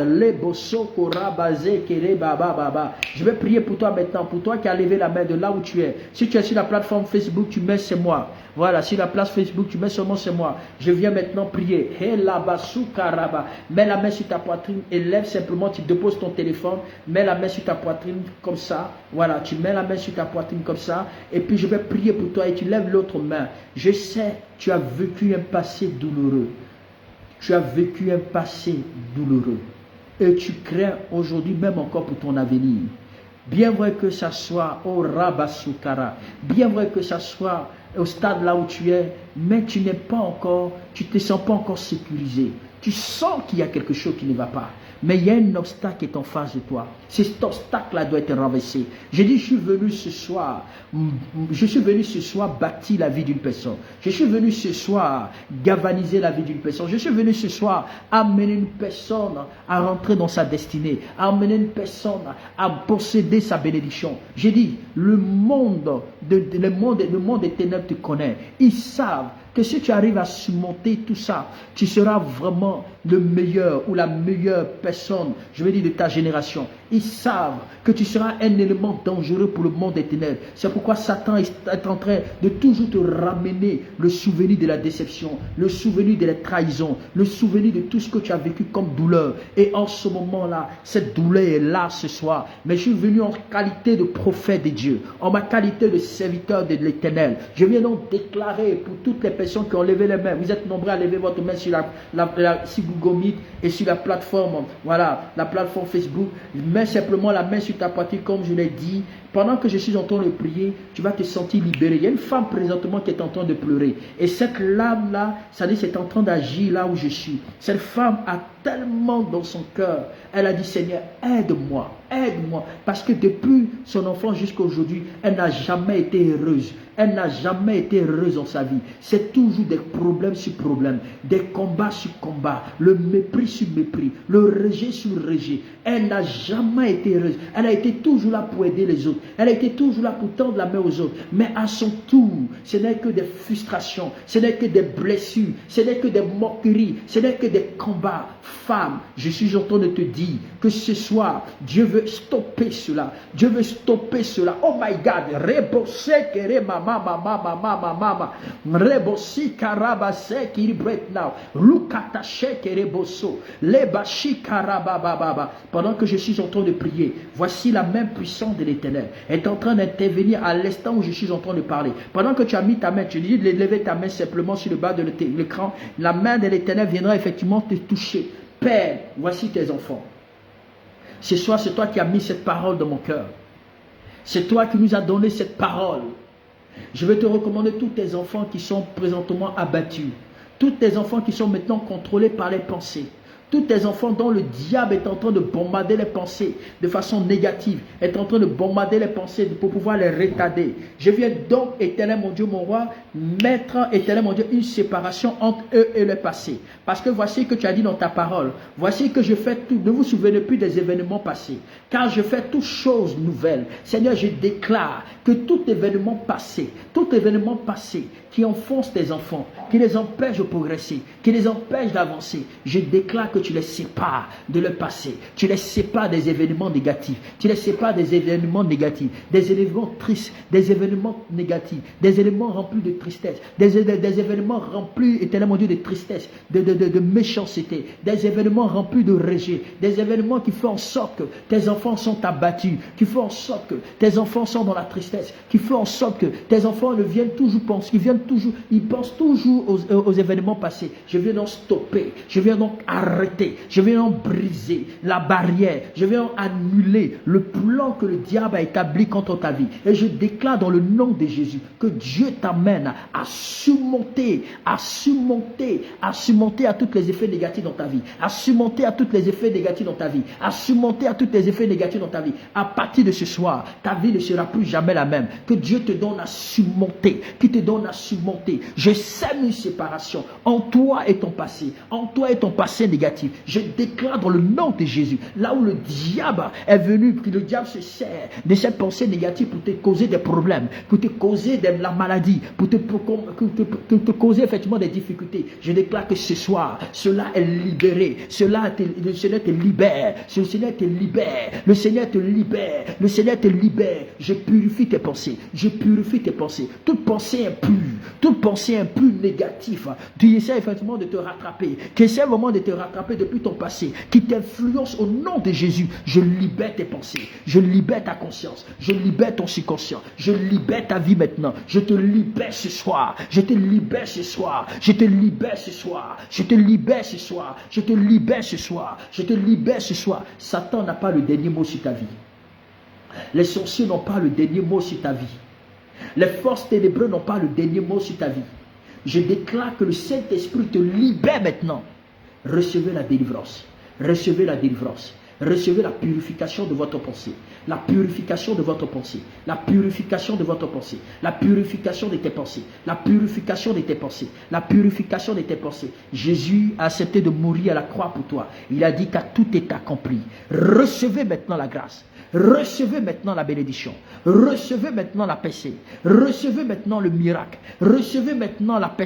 je vais prier pour toi maintenant, pour toi qui as levé la main de là où tu es. Si tu es sur la plateforme Facebook, tu mets c'est moi. Voilà, sur la place Facebook, tu mets seulement c'est moi. Je viens maintenant prier. Mets la main sur ta poitrine et lève simplement, tu déposes ton téléphone, mets la main sur ta poitrine comme ça. Voilà, tu mets la main sur ta poitrine comme ça. Et puis je vais prier pour toi et tu lèves l'autre main. Je sais, tu as vécu un passé douloureux. Tu as vécu un passé douloureux. Et tu crains aujourd'hui même encore pour ton avenir. Bien vrai que ça soit au Rabasukara, bien vrai que ça soit au stade là où tu es, mais tu n'es pas encore, tu ne te sens pas encore sécurisé. Tu sens qu'il y a quelque chose qui ne va pas. Mais il y a un obstacle qui est en face de toi. Cet obstacle-là doit être renversé. J'ai dit, je suis venu ce soir bâtir la vie d'une personne. Je suis venu ce soir galvaniser la vie d'une personne. Je suis venu ce soir amener une personne à rentrer dans sa destinée, amener une personne à posséder sa bénédiction. J'ai dit, le monde des ténèbres te connaît. Ils savent que si tu arrives à surmonter tout ça, tu seras vraiment le meilleur ou la meilleure personne, je veux dire, de ta génération. Ils savent que tu seras un élément dangereux pour le monde des ténèbres. C'est pourquoi Satan est en train de toujours te ramener le souvenir de la déception, le souvenir de la trahison, le souvenir de tout ce que tu as vécu comme douleur. Et en ce moment-là, cette douleur est là ce soir. Mais je suis venu en qualité de prophète de Dieu, en ma qualité de serviteur de l'Éternel. Je viens donc déclarer pour toutes les personnes qui ont levé les mains. Vous êtes nombreux à lever votre main sur sur Google Meet et sur la plateforme, voilà, la plateforme Facebook. Mets simplement la main sur ta poitrine comme je l'ai dit. Pendant que je suis en train de prier, tu vas te sentir libéré. Il y a une femme présentement qui est en train de pleurer. Et cette larme-là, ça dit c'est en train d'agir là où je suis. Cette femme a tellement dans son cœur. Elle a dit, Seigneur, aide-moi, aide-moi. Parce que depuis son enfance jusqu'à aujourd'hui, elle n'a jamais été heureuse. Elle n'a jamais été heureuse dans sa vie. C'est toujours des problèmes sur problèmes, des combats sur combats, le mépris sur mépris, le rejet sur rejet. Elle n'a jamais été heureuse. Elle a été toujours là pour aider les autres. Elle a été toujours là pour tendre la main aux autres. Mais à son tour, ce n'est que des frustrations, ce n'est que des blessures, ce n'est que des moqueries, ce n'est que des combats. Femme, je suis en train de te dire que ce soir, Dieu veut stopper cela. Dieu veut stopper cela. Oh my God. Rebose kere mama. Rebosi karabase kiri break now. Lukatache kere boso. Lebashi karabababa. Pendant que je suis en train de prier, voici la main puissante de l'Éternel est en train d'intervenir à l'instant où je suis en train de parler. Pendant que tu as mis ta main, tu dis de lever ta main simplement sur le bas de l'écran, la main de l'Éternel viendra effectivement te toucher. Père, voici tes enfants. Ce soir, c'est toi qui as mis cette parole dans mon cœur. C'est toi qui nous as donné cette parole. Je vais te recommander tous tes enfants qui sont présentement abattus. Tous tes enfants qui sont maintenant contrôlés par les pensées. Tous tes enfants dont le diable est en train de bombarder les pensées de façon négative, est en train de bombarder les pensées pour pouvoir les retarder. Je viens donc, Éternel mon Dieu, mon roi, mettre, Éternel mon Dieu, une séparation entre eux et le passé. Parce que voici que tu as dit dans ta parole, voici que je fais tout, ne vous souvenez plus des événements passés, car je fais toutes choses nouvelles. Seigneur, je déclare que tout événement passé qui enfonce tes enfants, qui les empêche de progresser, qui les empêche d'avancer, je déclare que tu les sépares de leur passé, tu les sépares des événements négatifs, tu les sépares des événements négatifs, des événements tristes, des événements négatifs, des éléments remplis de tristesse, des événements remplis, éternel mon Dieu, de tristesse, de méchanceté, des événements remplis de rejet, des événements qui font en sorte que tes enfants sont abattus, qui font en sorte que tes enfants sont dans la tristesse, qui font en sorte que tes enfants ne viennent toujours penser, qui viennent toujours, il pense toujours aux événements passés. Je viens donc stopper, je viens donc arrêter, je viens donc briser la barrière, je viens donc annuler le plan que le diable a établi contre ta vie. Et je déclare dans le nom de Jésus que Dieu t'amène à surmonter, à tous les effets négatifs dans ta vie, à surmonter à tous les effets négatifs dans ta vie, à surmonter à tous les effets négatifs dans ta vie. À partir de ce soir, ta vie ne sera plus jamais la même. Que Dieu te donne à surmonter, qui te donne à surmonter. Je sème une séparation en toi et ton passé, en toi et ton passé négatif. Je déclare dans le nom de Jésus, là où le diable est venu, que le diable se sert de cette pensée négative pour te causer des problèmes, pour te causer de la maladie, pour te causer effectivement des difficultés. Je déclare que ce soir, cela est libéré, le Seigneur te libère, le Seigneur te libère, le Seigneur te libère, le Seigneur te libère. Je purifie tes pensées, je purifie tes pensées. Toute pensée impure négative, tu essaies effectivement de te rattraper, qui essaie vraiment de te rattraper depuis ton passé, qui t'influence au nom de Jésus. Je libère tes pensées, je libère ta conscience, je libère ton subconscient, je libère ta vie maintenant. Je te libère ce soir, je te libère ce soir, je te libère ce soir, je te libère ce soir, je te libère ce soir, je te libère ce soir. Satan n'a pas le dernier mot sur ta vie. Les sorciers n'ont pas le dernier mot sur ta vie. Les forces ténébreuses n'ont pas le dernier mot sur ta vie. Je déclare que le Saint-Esprit te libère maintenant. Recevez la délivrance. Recevez la délivrance. Recevez la purification de votre pensée. La purification de votre pensée. La purification de votre pensée. La purification de tes pensées. La purification de tes pensées. La purification de tes pensées. Jésus a accepté de mourir à la croix pour toi. Il a dit qu'à tout est accompli. Recevez maintenant la grâce. Recevez maintenant la bénédiction. Recevez maintenant la paix. Recevez maintenant le miracle. Recevez maintenant la paix.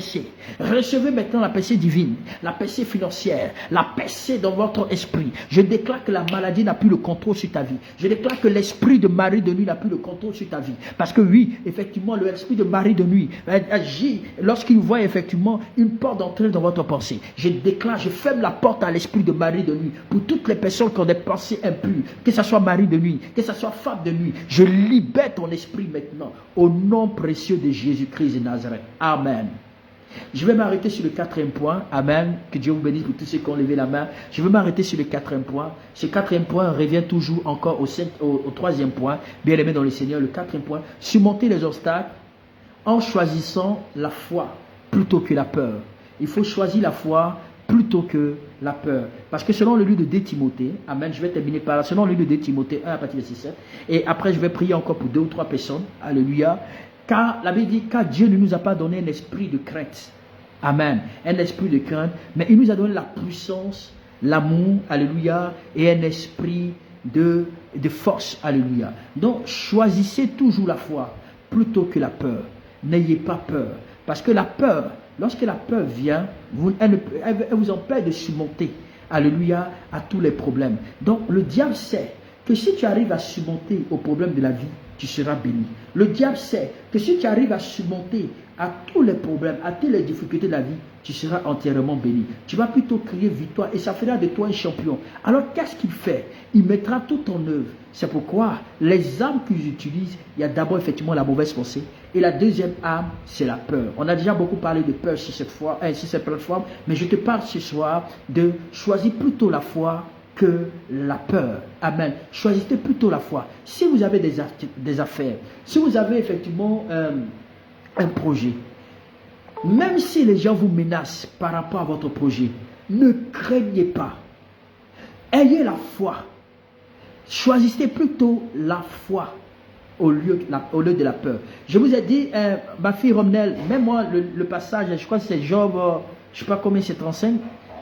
Recevez maintenant la paix divine. La paix financière. La paix dans votre esprit. Je déclare que la maladie n'a plus le contrôle sur ta vie. Je déclare que l'esprit de mari de nuit n'a plus le contrôle sur ta vie. Parce que oui, effectivement, l'esprit de mari de nuit agit lorsqu'il voit effectivement une porte d'entrée dans votre pensée. Je déclare, je ferme la porte à l'esprit de mari de nuit pour toutes les personnes qui ont des pensées impures, que ce soit mari de nuit, que ce soit femme de nuit. Je libère ton esprit maintenant au nom précieux de Jésus-Christ de Nazareth. Amen. Je vais m'arrêter sur le quatrième point. Amen. Que Dieu vous bénisse pour tous ceux qui ont levé la main. Je vais m'arrêter sur le quatrième point. Ce quatrième point revient toujours encore au troisième point. Bien aimé dans le Seigneur, le quatrième point. Surmonter les obstacles en choisissant la foi plutôt que la peur. Il faut choisir la foi plutôt que la peur. Parce que selon le livre de 2 Timothée, amen, je vais terminer par là, selon le livre de 2 Timothée 1 à partir de 6, et après je vais prier encore pour 2 ou 3 personnes. Alléluia. Car la Bible dit, car Dieu ne nous a pas donné un esprit de crainte. Amen. Un esprit de crainte, mais il nous a donné la puissance, l'amour, alléluia, et un esprit de force, alléluia. Donc, choisissez toujours la foi plutôt que la peur. N'ayez pas peur. Parce que la peur, lorsque la peur vient, elle vous empêche de surmonter, alléluia, à tous les problèmes. Donc, le diable sait que si tu arrives à surmonter aux problèmes de la vie, tu seras béni. Le diable sait que si tu arrives à surmonter à tous les problèmes, à toutes les difficultés de la vie, tu seras entièrement béni. Tu vas plutôt crier victoire et ça fera de toi un champion. Alors qu'est-ce qu'il fait? Il mettra tout en œuvre. C'est pourquoi les armes qu'ils utilisent, il y a d'abord effectivement la mauvaise pensée et la deuxième arme, c'est la peur. On a déjà beaucoup parlé de peur sur cette plateforme, mais je te parle ce soir de choisir plutôt la foi que la peur. Amen. Choisissez plutôt la foi. Si vous avez des affaires, si vous avez effectivement un projet, même si les gens vous menacent par rapport à votre projet, ne craignez pas. Ayez la foi. Choisissez plutôt la foi au lieu de la peur. Je vous ai dit, ma fille Romnel, même moi, le passage, je crois que c'est Job, je ne sais pas combien c'est 35,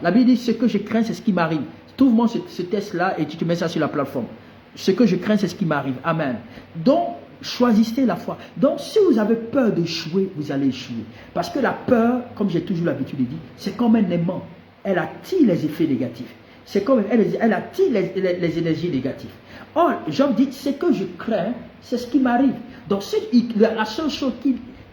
la Bible dit, ce que je crains, c'est ce qui m'arrive. Trouve-moi ce test-là et tu te mets ça sur la plateforme. Ce que je crains, c'est ce qui m'arrive. Amen. Donc, choisissez la foi. Donc, si vous avez peur d'échouer, vous allez échouer. Parce que la peur, comme j'ai toujours l'habitude de dire, c'est comme un aimant. Elle attire les effets négatifs. C'est comme elle attire les énergies négatives. Or, Job dit, ce que je crains, c'est ce qui m'arrive. Donc, la seule chose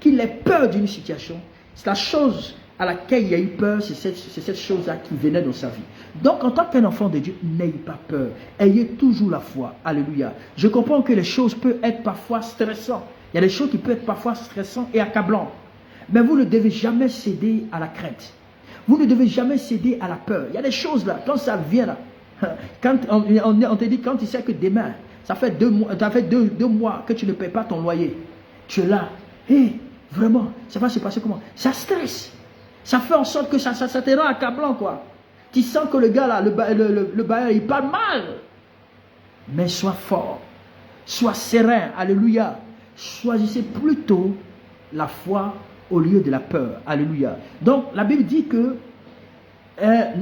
qu'il ait peur d'une situation, c'est la chose à laquelle il y a eu peur, c'est cette chose-là qui venait dans sa vie. Donc, en tant qu'un enfant de Dieu, n'ayez pas peur. Ayez toujours la foi. Alléluia. Je comprends que les choses peuvent être parfois stressantes. Il y a des choses qui peuvent être parfois stressantes et accablantes. Mais vous ne devez jamais céder à la crainte. Vous ne devez jamais céder à la peur. Il y a des choses là, quand ça vient là, quand on te dit, quand tu sais que demain, ça fait 2 mois, deux mois que tu ne payes pas ton loyer. Tu es là. Hé, vraiment, ça va se passer comment? Ça stresse. Ça fait en sorte que ça te rend accablant, quoi. Tu sens que le gars là, le bailleur, il parle mal. Mais sois fort. Sois serein. Alléluia. Choisissez plutôt la foi au lieu de la peur. Alléluia. Donc, la Bible dit que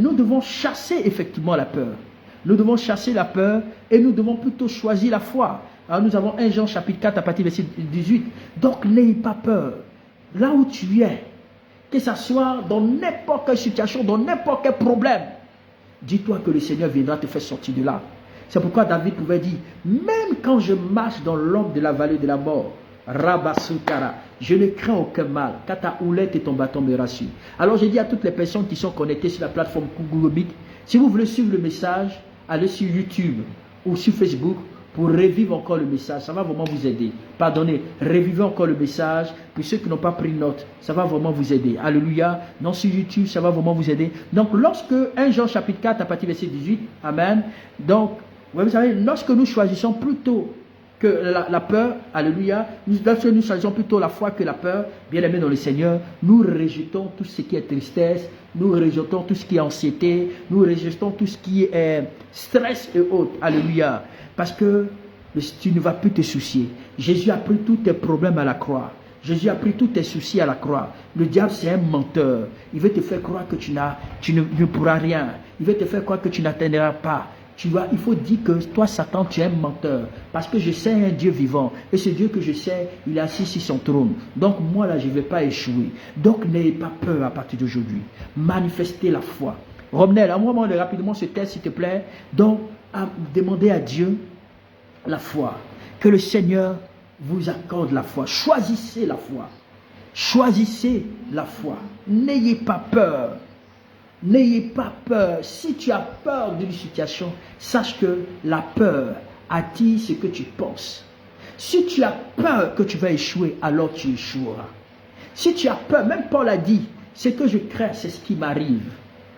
nous devons chasser effectivement la peur. Nous devons chasser la peur et nous devons plutôt choisir la foi. Alors, nous avons 1 Jean chapitre 4 à partir du verset 18. Donc, n'ayez pas peur. Là où tu es, que ce soit dans n'importe quelle situation, dans n'importe quel problème, dis-toi que le Seigneur viendra te faire sortir de là. C'est pourquoi David pouvait dire, même quand je marche dans l'ombre de la vallée de la mort, Rabasukara, je ne crains aucun mal, car ta houlette et ton bâton me rassurent. Alors je dis à toutes les personnes qui sont connectées sur la plateforme Google Meet, si vous voulez suivre le message, allez sur YouTube ou sur Facebook pour revivre encore le message. Ça va vraiment vous aider. Pardonnez, revivez encore le message. Pour ceux qui n'ont pas pris note, ça va vraiment vous aider. Alléluia. Non, sur YouTube, ça va vraiment vous aider. Donc, lorsque 1 Jean chapitre 4 à partir du verset 18, Amen. Donc, vous savez, lorsque nous choisissons plutôt que la peur, alléluia, lorsque nous choisissons plutôt la foi que la peur, bien aimé dans le Seigneur, nous rejetons tout ce qui est tristesse, nous rejetons tout ce qui est anxiété, nous rejetons tout ce qui est stress et autres, alléluia, parce que tu ne vas plus te soucier. Jésus a pris tous tes problèmes à la croix. Jésus a pris tous tes soucis à la croix. Le diable, c'est un menteur. Il veut te faire croire que tu ne pourras rien. Il veut te faire croire que tu n'atteindras pas. Tu vois, il faut dire que toi, Satan, tu es un menteur. Parce que je sais un Dieu vivant. Et ce Dieu que je sais, il est assis sur son trône. Donc moi, là, je ne vais pas échouer. Donc n'ayez pas peur à partir d'aujourd'hui. Manifestez la foi. Romnel, envoie-moi rapidement ce texte, s'il te plaît. Donc, demandez à Dieu la foi. Que le Seigneur vous accorde la foi. Choisissez la foi. Choisissez la foi. N'ayez pas peur. N'ayez pas peur. Si tu as peur d'une situation, sache que la peur attire ce que tu penses. Si tu as peur que tu vas échouer, alors tu échoueras. Si tu as peur, même Paul a dit, ce que je crains, c'est ce qui m'arrive.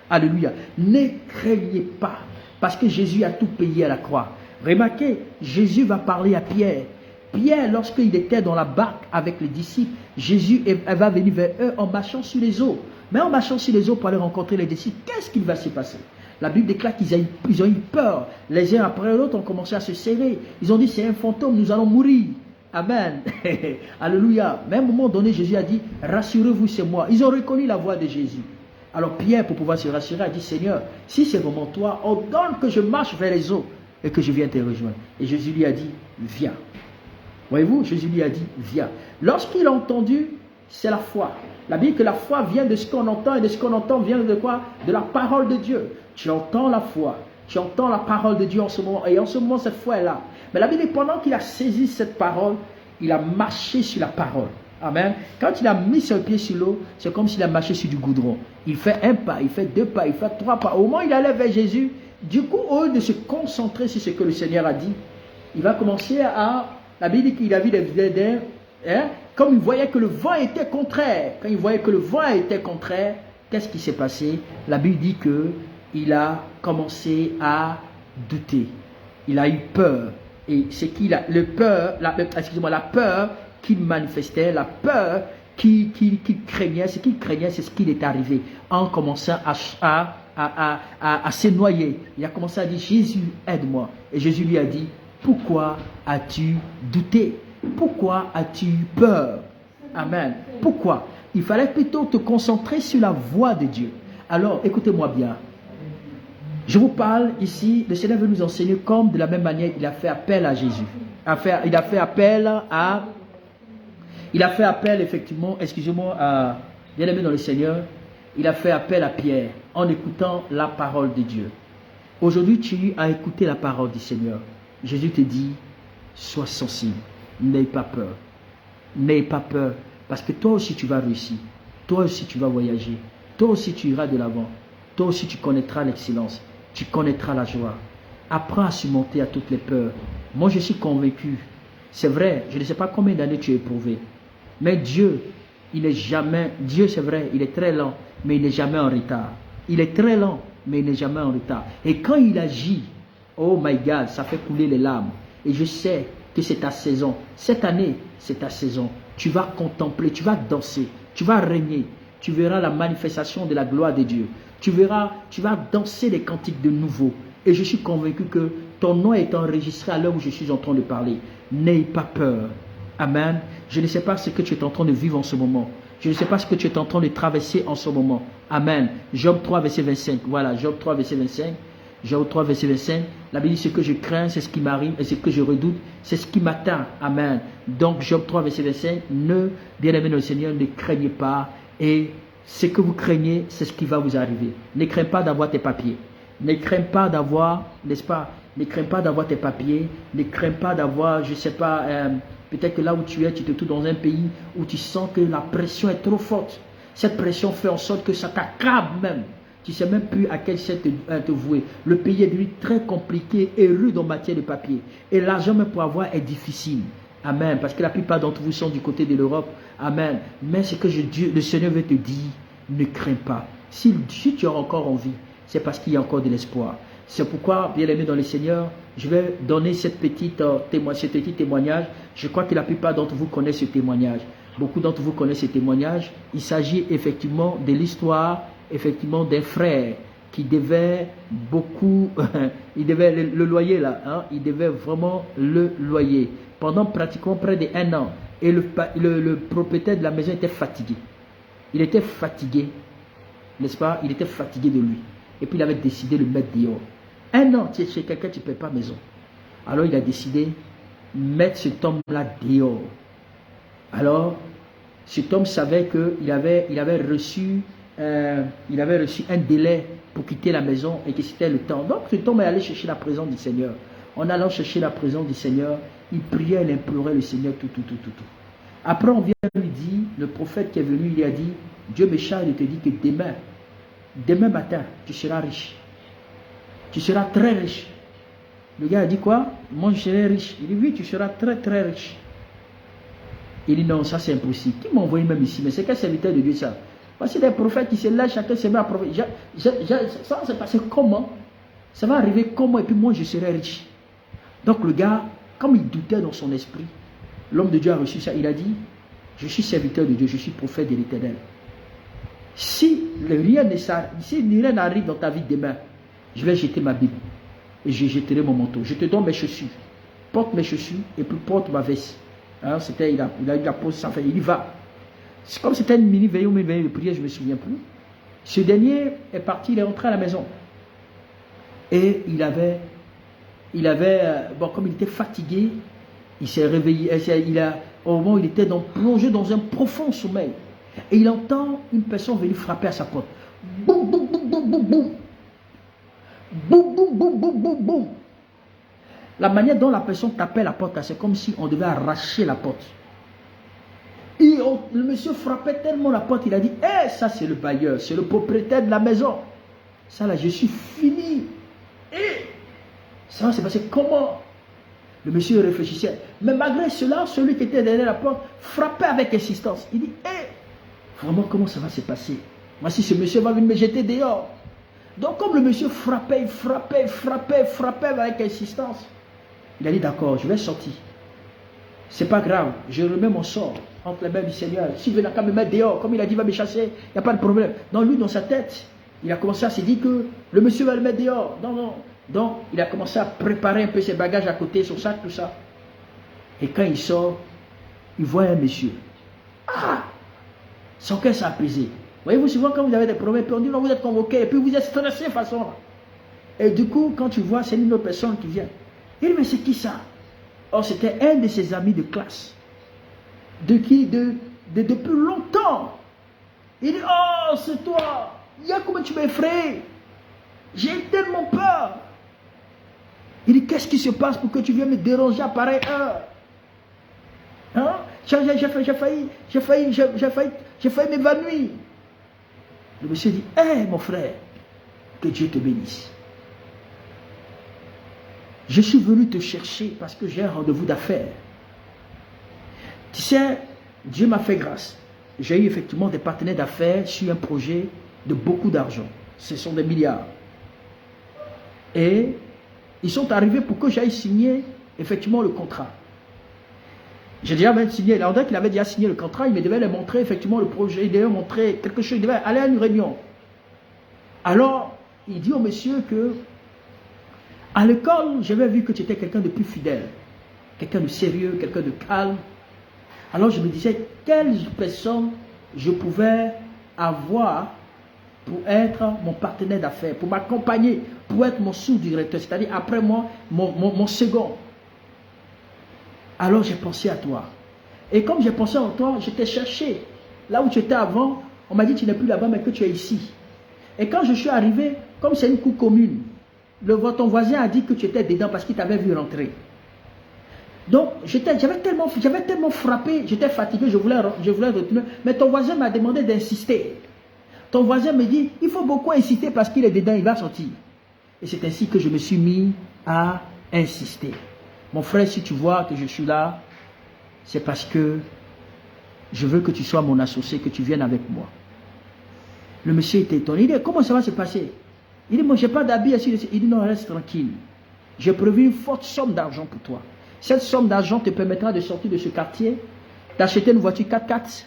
Alléluia. Ne craignez pas, parce que Jésus a tout payé à la croix. Remarquez, Jésus va parler à Pierre. Pierre, lorsqu'il était dans la barque avec les disciples, Jésus va venir vers eux en marchant sur les eaux. Mais en marchant sur les eaux pour aller rencontrer les disciples, qu'est-ce qu'il va se passer? La Bible déclare qu'ils ont eu peur. Les uns après l'autre ont commencé à se serrer. Ils ont dit, c'est un fantôme, nous allons mourir. Amen. Alléluia. Mais à un moment donné, Jésus a dit, rassurez-vous, c'est moi. Ils ont reconnu la voix de Jésus. Alors Pierre, pour pouvoir se rassurer, a dit, Seigneur, si c'est vraiment toi, ordonne que je marche vers les eaux et que je vienne te rejoindre. Et Jésus lui a dit, viens. Voyez-vous, Jésus lui a dit, viens. Lorsqu'il a entendu, c'est la foi. La Bible dit que la foi vient de ce qu'on entend, et de ce qu'on entend vient de quoi? De la parole de Dieu. Tu entends la foi, tu entends la parole de Dieu en ce moment, et en ce moment cette foi est là. Mais la Bible dit, pendant qu'il a saisi cette parole, il a marché sur la parole. Amen. Quand il a mis son pied sur l'eau, c'est comme s'il a marché sur du goudron. Il fait un pas, il fait 2 pas, il fait 3 pas. Au moment où il allait vers Jésus, du coup, au lieu de se concentrer sur ce que le Seigneur a dit, il va commencer à... La Bible dit qu'il a vu des comme il voyait que le vent était contraire. Quand il voyait que le vent était contraire, qu'est-ce qui s'est passé? La Bible dit qu'il a commencé à douter. Il a eu peur. Et c'est qu'il a la peur qu'il manifestait, la peur qu'il craignait, ce qu'il craignait, c'est ce qui est arrivé. En commençant à se noyer, il a commencé à dire, Jésus, aide-moi. Et Jésus lui a dit, pourquoi as-tu douté? Pourquoi as-tu eu peur? Amen. Pourquoi? Il fallait plutôt te concentrer sur la voix de Dieu. Alors, écoutez-moi bien. Je vous parle ici, le Seigneur veut nous enseigner comme de la même manière il a fait appel à Jésus. Il a fait appel effectivement, excusez-moi, à bien-aimé dans le Seigneur, il a fait appel à Pierre en écoutant la parole de Dieu. Aujourd'hui, tu as écouté la parole du Seigneur. Jésus te dit, sois sensible. N'aie pas peur. N'aie pas peur. Parce que toi aussi tu vas réussir. Toi aussi tu vas voyager. Toi aussi tu iras de l'avant. Toi aussi tu connaîtras l'excellence. Tu connaîtras la joie. Apprends à surmonter à toutes les peurs. Moi je suis convaincu. C'est vrai, je ne sais pas combien d'années tu as éprouvé. Mais Dieu il n'est jamais, Dieu c'est vrai, il est très lent, mais il n'est jamais en retard. Il est très lent, mais il n'est jamais en retard. Et quand il agit, oh my God, ça fait couler les larmes. Et je sais que c'est ta saison. Cette année, c'est ta saison. Tu vas contempler, tu vas danser, tu vas régner. Tu verras la manifestation de la gloire de Dieu. Tu verras, tu vas danser les cantiques de nouveau. Et je suis convaincu que ton nom est enregistré à l'heure où je suis en train de parler. N'aie pas peur. Amen. Je ne sais pas ce que tu es en train de vivre en ce moment. Je ne sais pas ce que tu es en train de traverser en ce moment. Amen. Job 3, verset 25. Voilà, Job 3, verset 25. Job 3, verset 25. La Bible dit, ce que je crains, c'est ce qui m'arrive, et ce que je redoute, c'est ce qui m'atteint. Amen. Donc, Job 3, verset 25. Bien-aimés dans le Seigneur, ne craignez pas. Et ce que vous craignez, c'est ce qui va vous arriver. Ne crains pas d'avoir tes papiers. Ne crains pas d'avoir, n'est-ce pas, ne crains pas d'avoir tes papiers. Ne crains pas d'avoir, je ne sais pas, peut-être que là où tu es, tu te trouves dans un pays où tu sens que la pression est trop forte. Cette pression fait en sorte que ça t'accable même. Tu ne sais même plus à quel chef te vouer. Le pays est devenu très compliqué et rude en matière de papier. Et l'argent même pour avoir est difficile. Amen. Parce que la plupart d'entre vous sont du côté de l'Europe. Amen. Mais ce que le Seigneur veut te dire, ne crains pas. Si tu as encore envie, c'est parce qu'il y a encore de l'espoir. C'est pourquoi, bien aimé dans le Seigneur, je vais donner ce petit témoignage. Je crois que la plupart d'entre vous connaissent ce témoignage. Beaucoup d'entre vous connaissent ce témoignage. Il s'agit effectivement de l'histoire, effectivement, d'un frère qui devait beaucoup, il devait le loyer là, hein, il devait vraiment le loyer pendant pratiquement près d'1 an. Et le propriétaire de la maison était fatigué. Il était fatigué, n'est-ce pas? Il était fatigué de lui. Et puis il avait décidé de le mettre dehors. 1 an, tu es chez quelqu'un, tu ne paies pas maison. Alors il a décidé de mettre cet homme-là dehors. Alors, cet homme savait qu'il avait reçu un délai pour quitter la maison et que c'était le temps. Donc cet homme est allé chercher la présence du Seigneur. En allant chercher la présence du Seigneur, il priait, il implorait le Seigneur, tout. Après, on vient lui dire, le prophète qui est venu, il lui a dit, Dieu me charge de te dire que demain matin, tu seras riche. Tu seras très riche. Le gars a dit quoi? Moi, je serai riche. Il dit, oui, tu seras très, très riche. Il dit, non, ça c'est impossible. Qui m'a envoyé même ici? Mais c'est quel serviteur de Dieu ça? Parce que des prophètes qui se lèvent, chacun se met à prophétiser. Ça c'est passé comment? Ça va arriver comment? Et puis moi, je serai riche. Donc le gars, comme il doutait dans son esprit, l'homme de Dieu a reçu ça. Il a dit, je suis serviteur de Dieu, je suis prophète de l'Éternel. Si rien n'arrive dans ta vie demain, je vais jeter ma Bible et je jetterai mon manteau. Je te donne mes chaussures. Porte mes chaussures et puis porte ma veste. Hein, il a eu la pause sans faire. Il y va. C'est comme c'était une mini-veillée ou une veillée de prière, je ne me souviens plus. Ce dernier est parti, il est rentré à la maison. Et comme il était fatigué, il s'est réveillé. Au moment où il était plongé dans un profond sommeil. Et il entend une personne venir frapper à sa porte. Boum, boum, boum, boum, boum, boum. Boum, boum, boum, boum, boum, boum. La manière dont la personne tapait la porte, c'est comme si on devait arracher la porte. Et le monsieur frappait tellement la porte, il a dit, ça c'est le bailleur, c'est le propriétaire de la maison. Ça là, je suis fini. Ça s'est passé comment? Le monsieur réfléchissait. Mais malgré cela, celui qui était derrière la porte frappait avec insistance. Il dit, vraiment comment ça va se passer? Moi si ce monsieur va venir me jeter dehors. Donc comme le monsieur frappait avec insistance, il a dit, d'accord, je vais sortir. C'est pas grave, je remets mon sort entre les mains du Seigneur. S'il veut qu'à me mettre dehors, comme il a dit, il va me chasser, il n'y a pas de problème. Donc lui, dans sa tête, il a commencé à se dire que le monsieur va le mettre dehors. Non. Donc, il a commencé à préparer un peu ses bagages à côté, son sac, tout ça. Et quand il sort, il voit un monsieur. Son cœur s'est apaisé. Voyez-vous, souvent quand vous avez des problèmes, on dit, non, vous êtes convoqué, et puis vous êtes stressé de façon. Et du coup, quand tu vois, c'est une autre personne qui vient. Il dit, mais c'est qui ça? Or, c'était un de ses amis de classe. Depuis longtemps. Il dit, oh, c'est toi. Comment tu m'as effrayé? J'ai tellement peur. Il dit, qu'est-ce qui se passe pour que tu viennes me déranger à pareille heure? Hein? J'ai failli m'évanouir. Le monsieur dit, mon frère, que Dieu te bénisse. Je suis venu te chercher parce que j'ai un rendez-vous d'affaires. Tu sais, Dieu m'a fait grâce. j'ai eu effectivement des partenaires d'affaires sur un projet de beaucoup d'argent. Ce sont des milliards. Et ils sont arrivés pour que j'aille signer effectivement le contrat. J'ai déjà même signé, il qu'il avait déjà signé le contrat, il me devait leur montrer effectivement le projet, il devait montrer quelque chose, il devait aller à une réunion. Alors, il dit au monsieur que à l'école, j'avais vu que tu étais quelqu'un de plus fidèle, quelqu'un de sérieux, quelqu'un de calme. Alors je me disais, quelle personne je pouvais avoir pour être mon partenaire d'affaires, pour m'accompagner, pour être mon sous-directeur, c'est-à-dire après moi, mon second. Alors j'ai pensé à toi. Et comme j'ai pensé à toi, je t'ai cherché. Là où tu étais avant, on m'a dit tu n'es plus là-bas, mais que tu es ici. Et quand je suis arrivé, comme c'est une cour commune, ton voisin a dit que tu étais dedans parce qu'il t'avait vu rentrer. Donc, j'avais tellement frappé, j'étais fatigué, je voulais retourner. Mais ton voisin m'a demandé d'insister. Ton voisin me dit, il faut beaucoup insister parce qu'il est dedans, il va sortir. Et c'est ainsi que je me suis mis à insister. Mon frère, si tu vois que je suis là, c'est parce que je veux que tu sois mon associé, que tu viennes avec moi. Le monsieur était étonné. Il dit, comment ça va se passer? Il dit, moi, je n'ai pas d'habit ici. Il dit, non, reste tranquille. J'ai prévu une forte somme d'argent pour toi. Cette somme d'argent te permettra de sortir de ce quartier, d'acheter une voiture 4x4.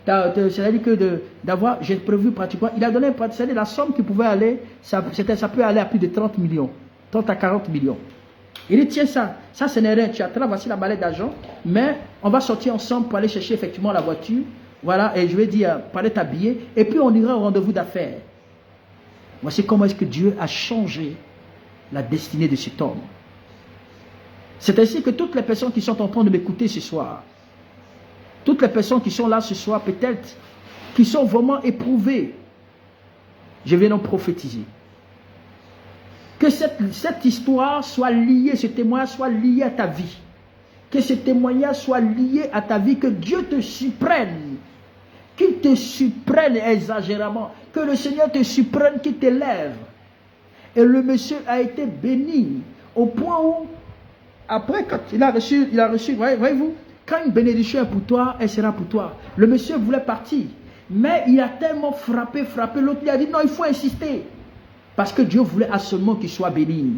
C'est-à-dire que d'avoir, j'ai prévu pratiquement, il a donné, c'est-à-dire la somme qui pouvait aller, ça peut aller à plus de 30 millions, 30 à 40 millions. Il dit, tiens ça ce n'est rien, tu as voici la mallette d'argent, mais on va sortir ensemble pour aller chercher effectivement la voiture, voilà, et je vais dire, pour aller t'habiller, et puis on ira au rendez-vous d'affaires. Voici comment est-ce que Dieu a changé la destinée de cet homme. C'est ainsi que toutes les personnes qui sont en train de m'écouter ce soir, toutes les personnes qui sont là ce soir, peut-être, qui sont vraiment éprouvées, je viens d'en prophétiser. Que cette histoire soit liée, ce témoignage soit lié à ta vie. Que ce témoignage soit lié à ta vie, que Dieu te surprenne. Qu'il te surprenne exagérément. Que le Seigneur te surprenne, qu'il t'élève. Et le monsieur a été béni au point où, après, quand il a reçu, voyez-vous, quand une bénédiction est pour toi, elle sera pour toi. Le monsieur voulait partir, mais il a tellement frappé, l'autre lui a dit non, il faut insister. Parce que Dieu voulait absolument qu'il soit béni.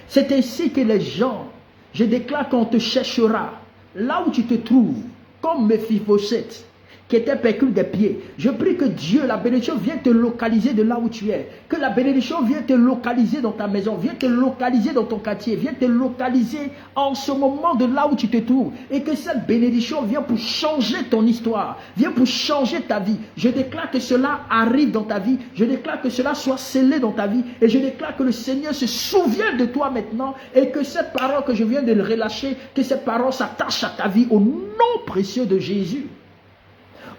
C'est ainsi que les gens, je déclare qu'on te cherchera, là où tu te trouves, comme Méphibosheth, qui était percule des pieds. Je prie que Dieu, la bénédiction, vienne te localiser de là où tu es. Que la bénédiction vienne te localiser dans ta maison, vienne te localiser dans ton quartier, vienne te localiser en ce moment de là où tu te trouves. Et que cette bénédiction vienne pour changer ton histoire, vienne pour changer ta vie. Je déclare que cela arrive dans ta vie. Je déclare que cela soit scellé dans ta vie. Et je déclare que le Seigneur se souvienne de toi maintenant. Et que cette parole que je viens de relâcher, que cette parole s'attache à ta vie au nom précieux de Jésus.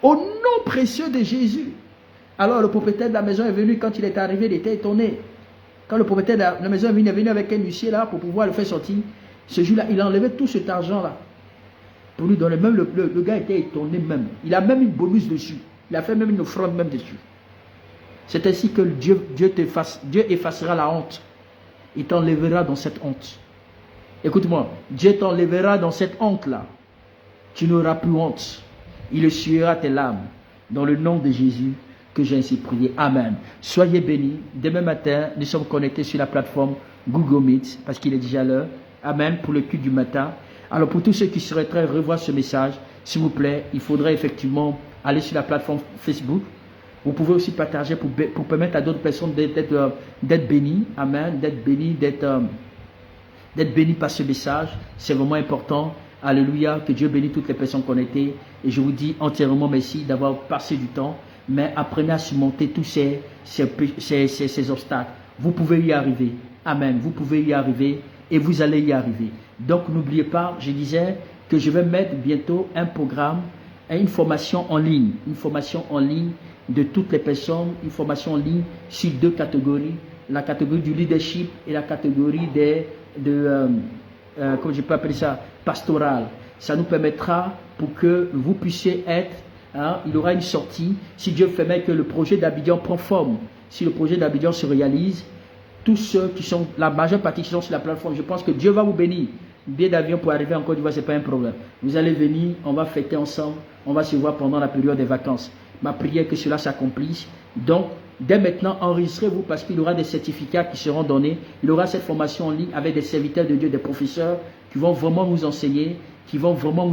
Au nom précieux de Jésus. Alors le propriétaire de la maison est venu, quand il est arrivé, il était étonné. Quand le propriétaire de la maison est venu avec un huissier là pour pouvoir le faire sortir, ce jour-là, il a enlevé tout cet argent-là pour lui donner. Même le gars était étonné même. Il a même une bonus dessus. Il a fait même une offrande même dessus. C'est ainsi que Dieu effacera la honte. Il t'enlèvera dans cette honte. Écoute-moi, Dieu t'enlèvera dans cette honte-là. Tu n'auras plus honte. Il essuiera tes larmes. Dans le nom de Jésus que j'ai ainsi prié. Amen. Soyez bénis. Demain matin, nous sommes connectés sur la plateforme Google Meet parce qu'il est déjà l'heure. Amen. Pour le culte du matin. Alors pour tous ceux qui souhaiteraient revoir ce message, s'il vous plaît, il faudrait effectivement aller sur la plateforme Facebook. Vous pouvez aussi partager pour permettre à d'autres personnes d'être bénies. Amen. D'être bénies, d'être bénies par ce message. C'est vraiment important. Alléluia, que Dieu bénisse toutes les personnes connectées. Et je vous dis entièrement merci d'avoir passé du temps. Mais apprenez à surmonter tous ces obstacles. Vous pouvez y arriver. Amen. Vous pouvez y arriver et vous allez y arriver. Donc n'oubliez pas, je disais que je vais mettre bientôt un programme, une formation en ligne. Une formation en ligne de toutes les personnes. Une formation en ligne sur deux catégories. La catégorie du leadership et la catégorie comment je peux appeler ça, pastoral. Ça nous permettra pour que vous puissiez être, il y aura une sortie, si Dieu permet que le projet d'Abidjan prend forme, si le projet d'Abidjan se réalise, tous ceux qui sont, la majeure partie qui sont sur la plateforme, je pense que Dieu va vous bénir. billet d'avion pour arriver en Côte d'Ivoire, ce n'est pas un problème. Vous allez venir, on va fêter ensemble, on va se voir pendant la période des vacances. Ma prière est que cela s'accomplisse. Donc, dès maintenant, enregistrez-vous parce qu'il y aura des certificats qui seront donnés. Il y aura cette formation en ligne avec des serviteurs de Dieu, des professeurs qui vont vraiment vous enseigner, qui vont vraiment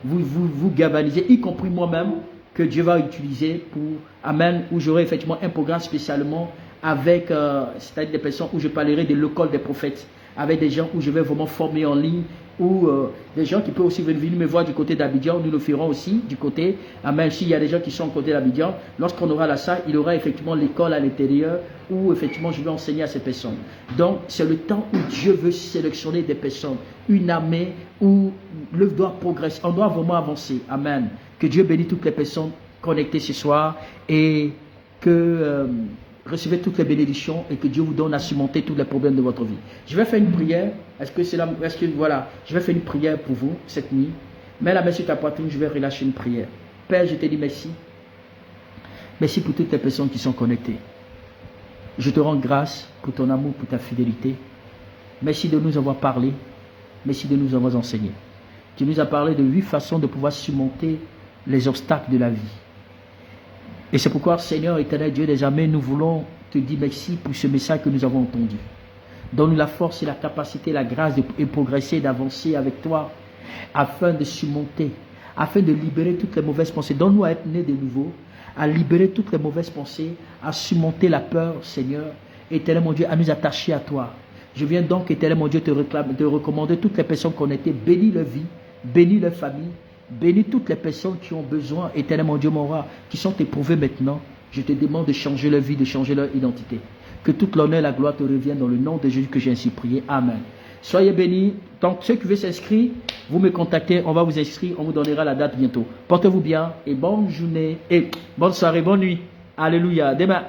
vous galvaniser, y compris moi-même, que Dieu va utiliser pour, amen, où j'aurai effectivement un programme spécialement avec, c'est-à-dire des personnes où je parlerai de l'école des prophètes, avec des gens où je vais vraiment former en ligne, ou des gens qui peuvent aussi venir me voir du côté d'Abidjan, nous le ferons aussi du côté, amen, s'il y a des gens qui sont au côté d'Abidjan, lorsqu'on aura la salle, il y aura effectivement l'école à l'intérieur, où effectivement je vais enseigner à ces personnes. Donc c'est le temps où Dieu veut sélectionner des personnes, une armée où l'œuvre doit progresser, on doit vraiment avancer, amen. Que Dieu bénisse toutes les personnes connectées ce soir et que recevez toutes les bénédictions et que Dieu vous donne à surmonter tous les problèmes de votre vie. Je vais faire une prière. Voilà, je vais faire une prière pour vous cette nuit. Mets la main sur ta poitrine, je vais relâcher une prière. Père, je te dis merci. Merci pour toutes les personnes qui sont connectées. Je te rends grâce pour ton amour, pour ta fidélité. Merci de nous avoir parlé. Merci de nous avoir enseigné. Tu nous as parlé de 8 façons de pouvoir surmonter les obstacles de la vie. Et c'est pourquoi, Seigneur éternel Dieu des armées, nous voulons te dire merci pour ce message que nous avons entendu. Donne-nous la force et la capacité, la grâce de progresser, d'avancer avec toi, afin de surmonter, afin de libérer toutes les mauvaises pensées. Donne-nous à être nés de nouveau, à libérer toutes les mauvaises pensées, à surmonter la peur, Seigneur, éternel mon Dieu, à nous attacher à toi. Je viens donc, éternel mon Dieu, te recommander toutes les personnes connectées, bénis leur vie, bénis leur famille, bénis toutes les personnes qui ont besoin, éternel mon Dieu, mon roi, qui sont éprouvées maintenant. Je te demande de changer leur vie, de changer leur identité. Que toute l'honneur et la gloire te reviennent dans le nom de Jésus que j'ai ainsi prié. Amen. Soyez bénis. Donc, ceux qui veulent s'inscrire, vous me contactez, on va vous inscrire, on vous donnera la date bientôt. Portez-vous bien et bonne journée et bonne soirée, bonne nuit. Alléluia. Demain.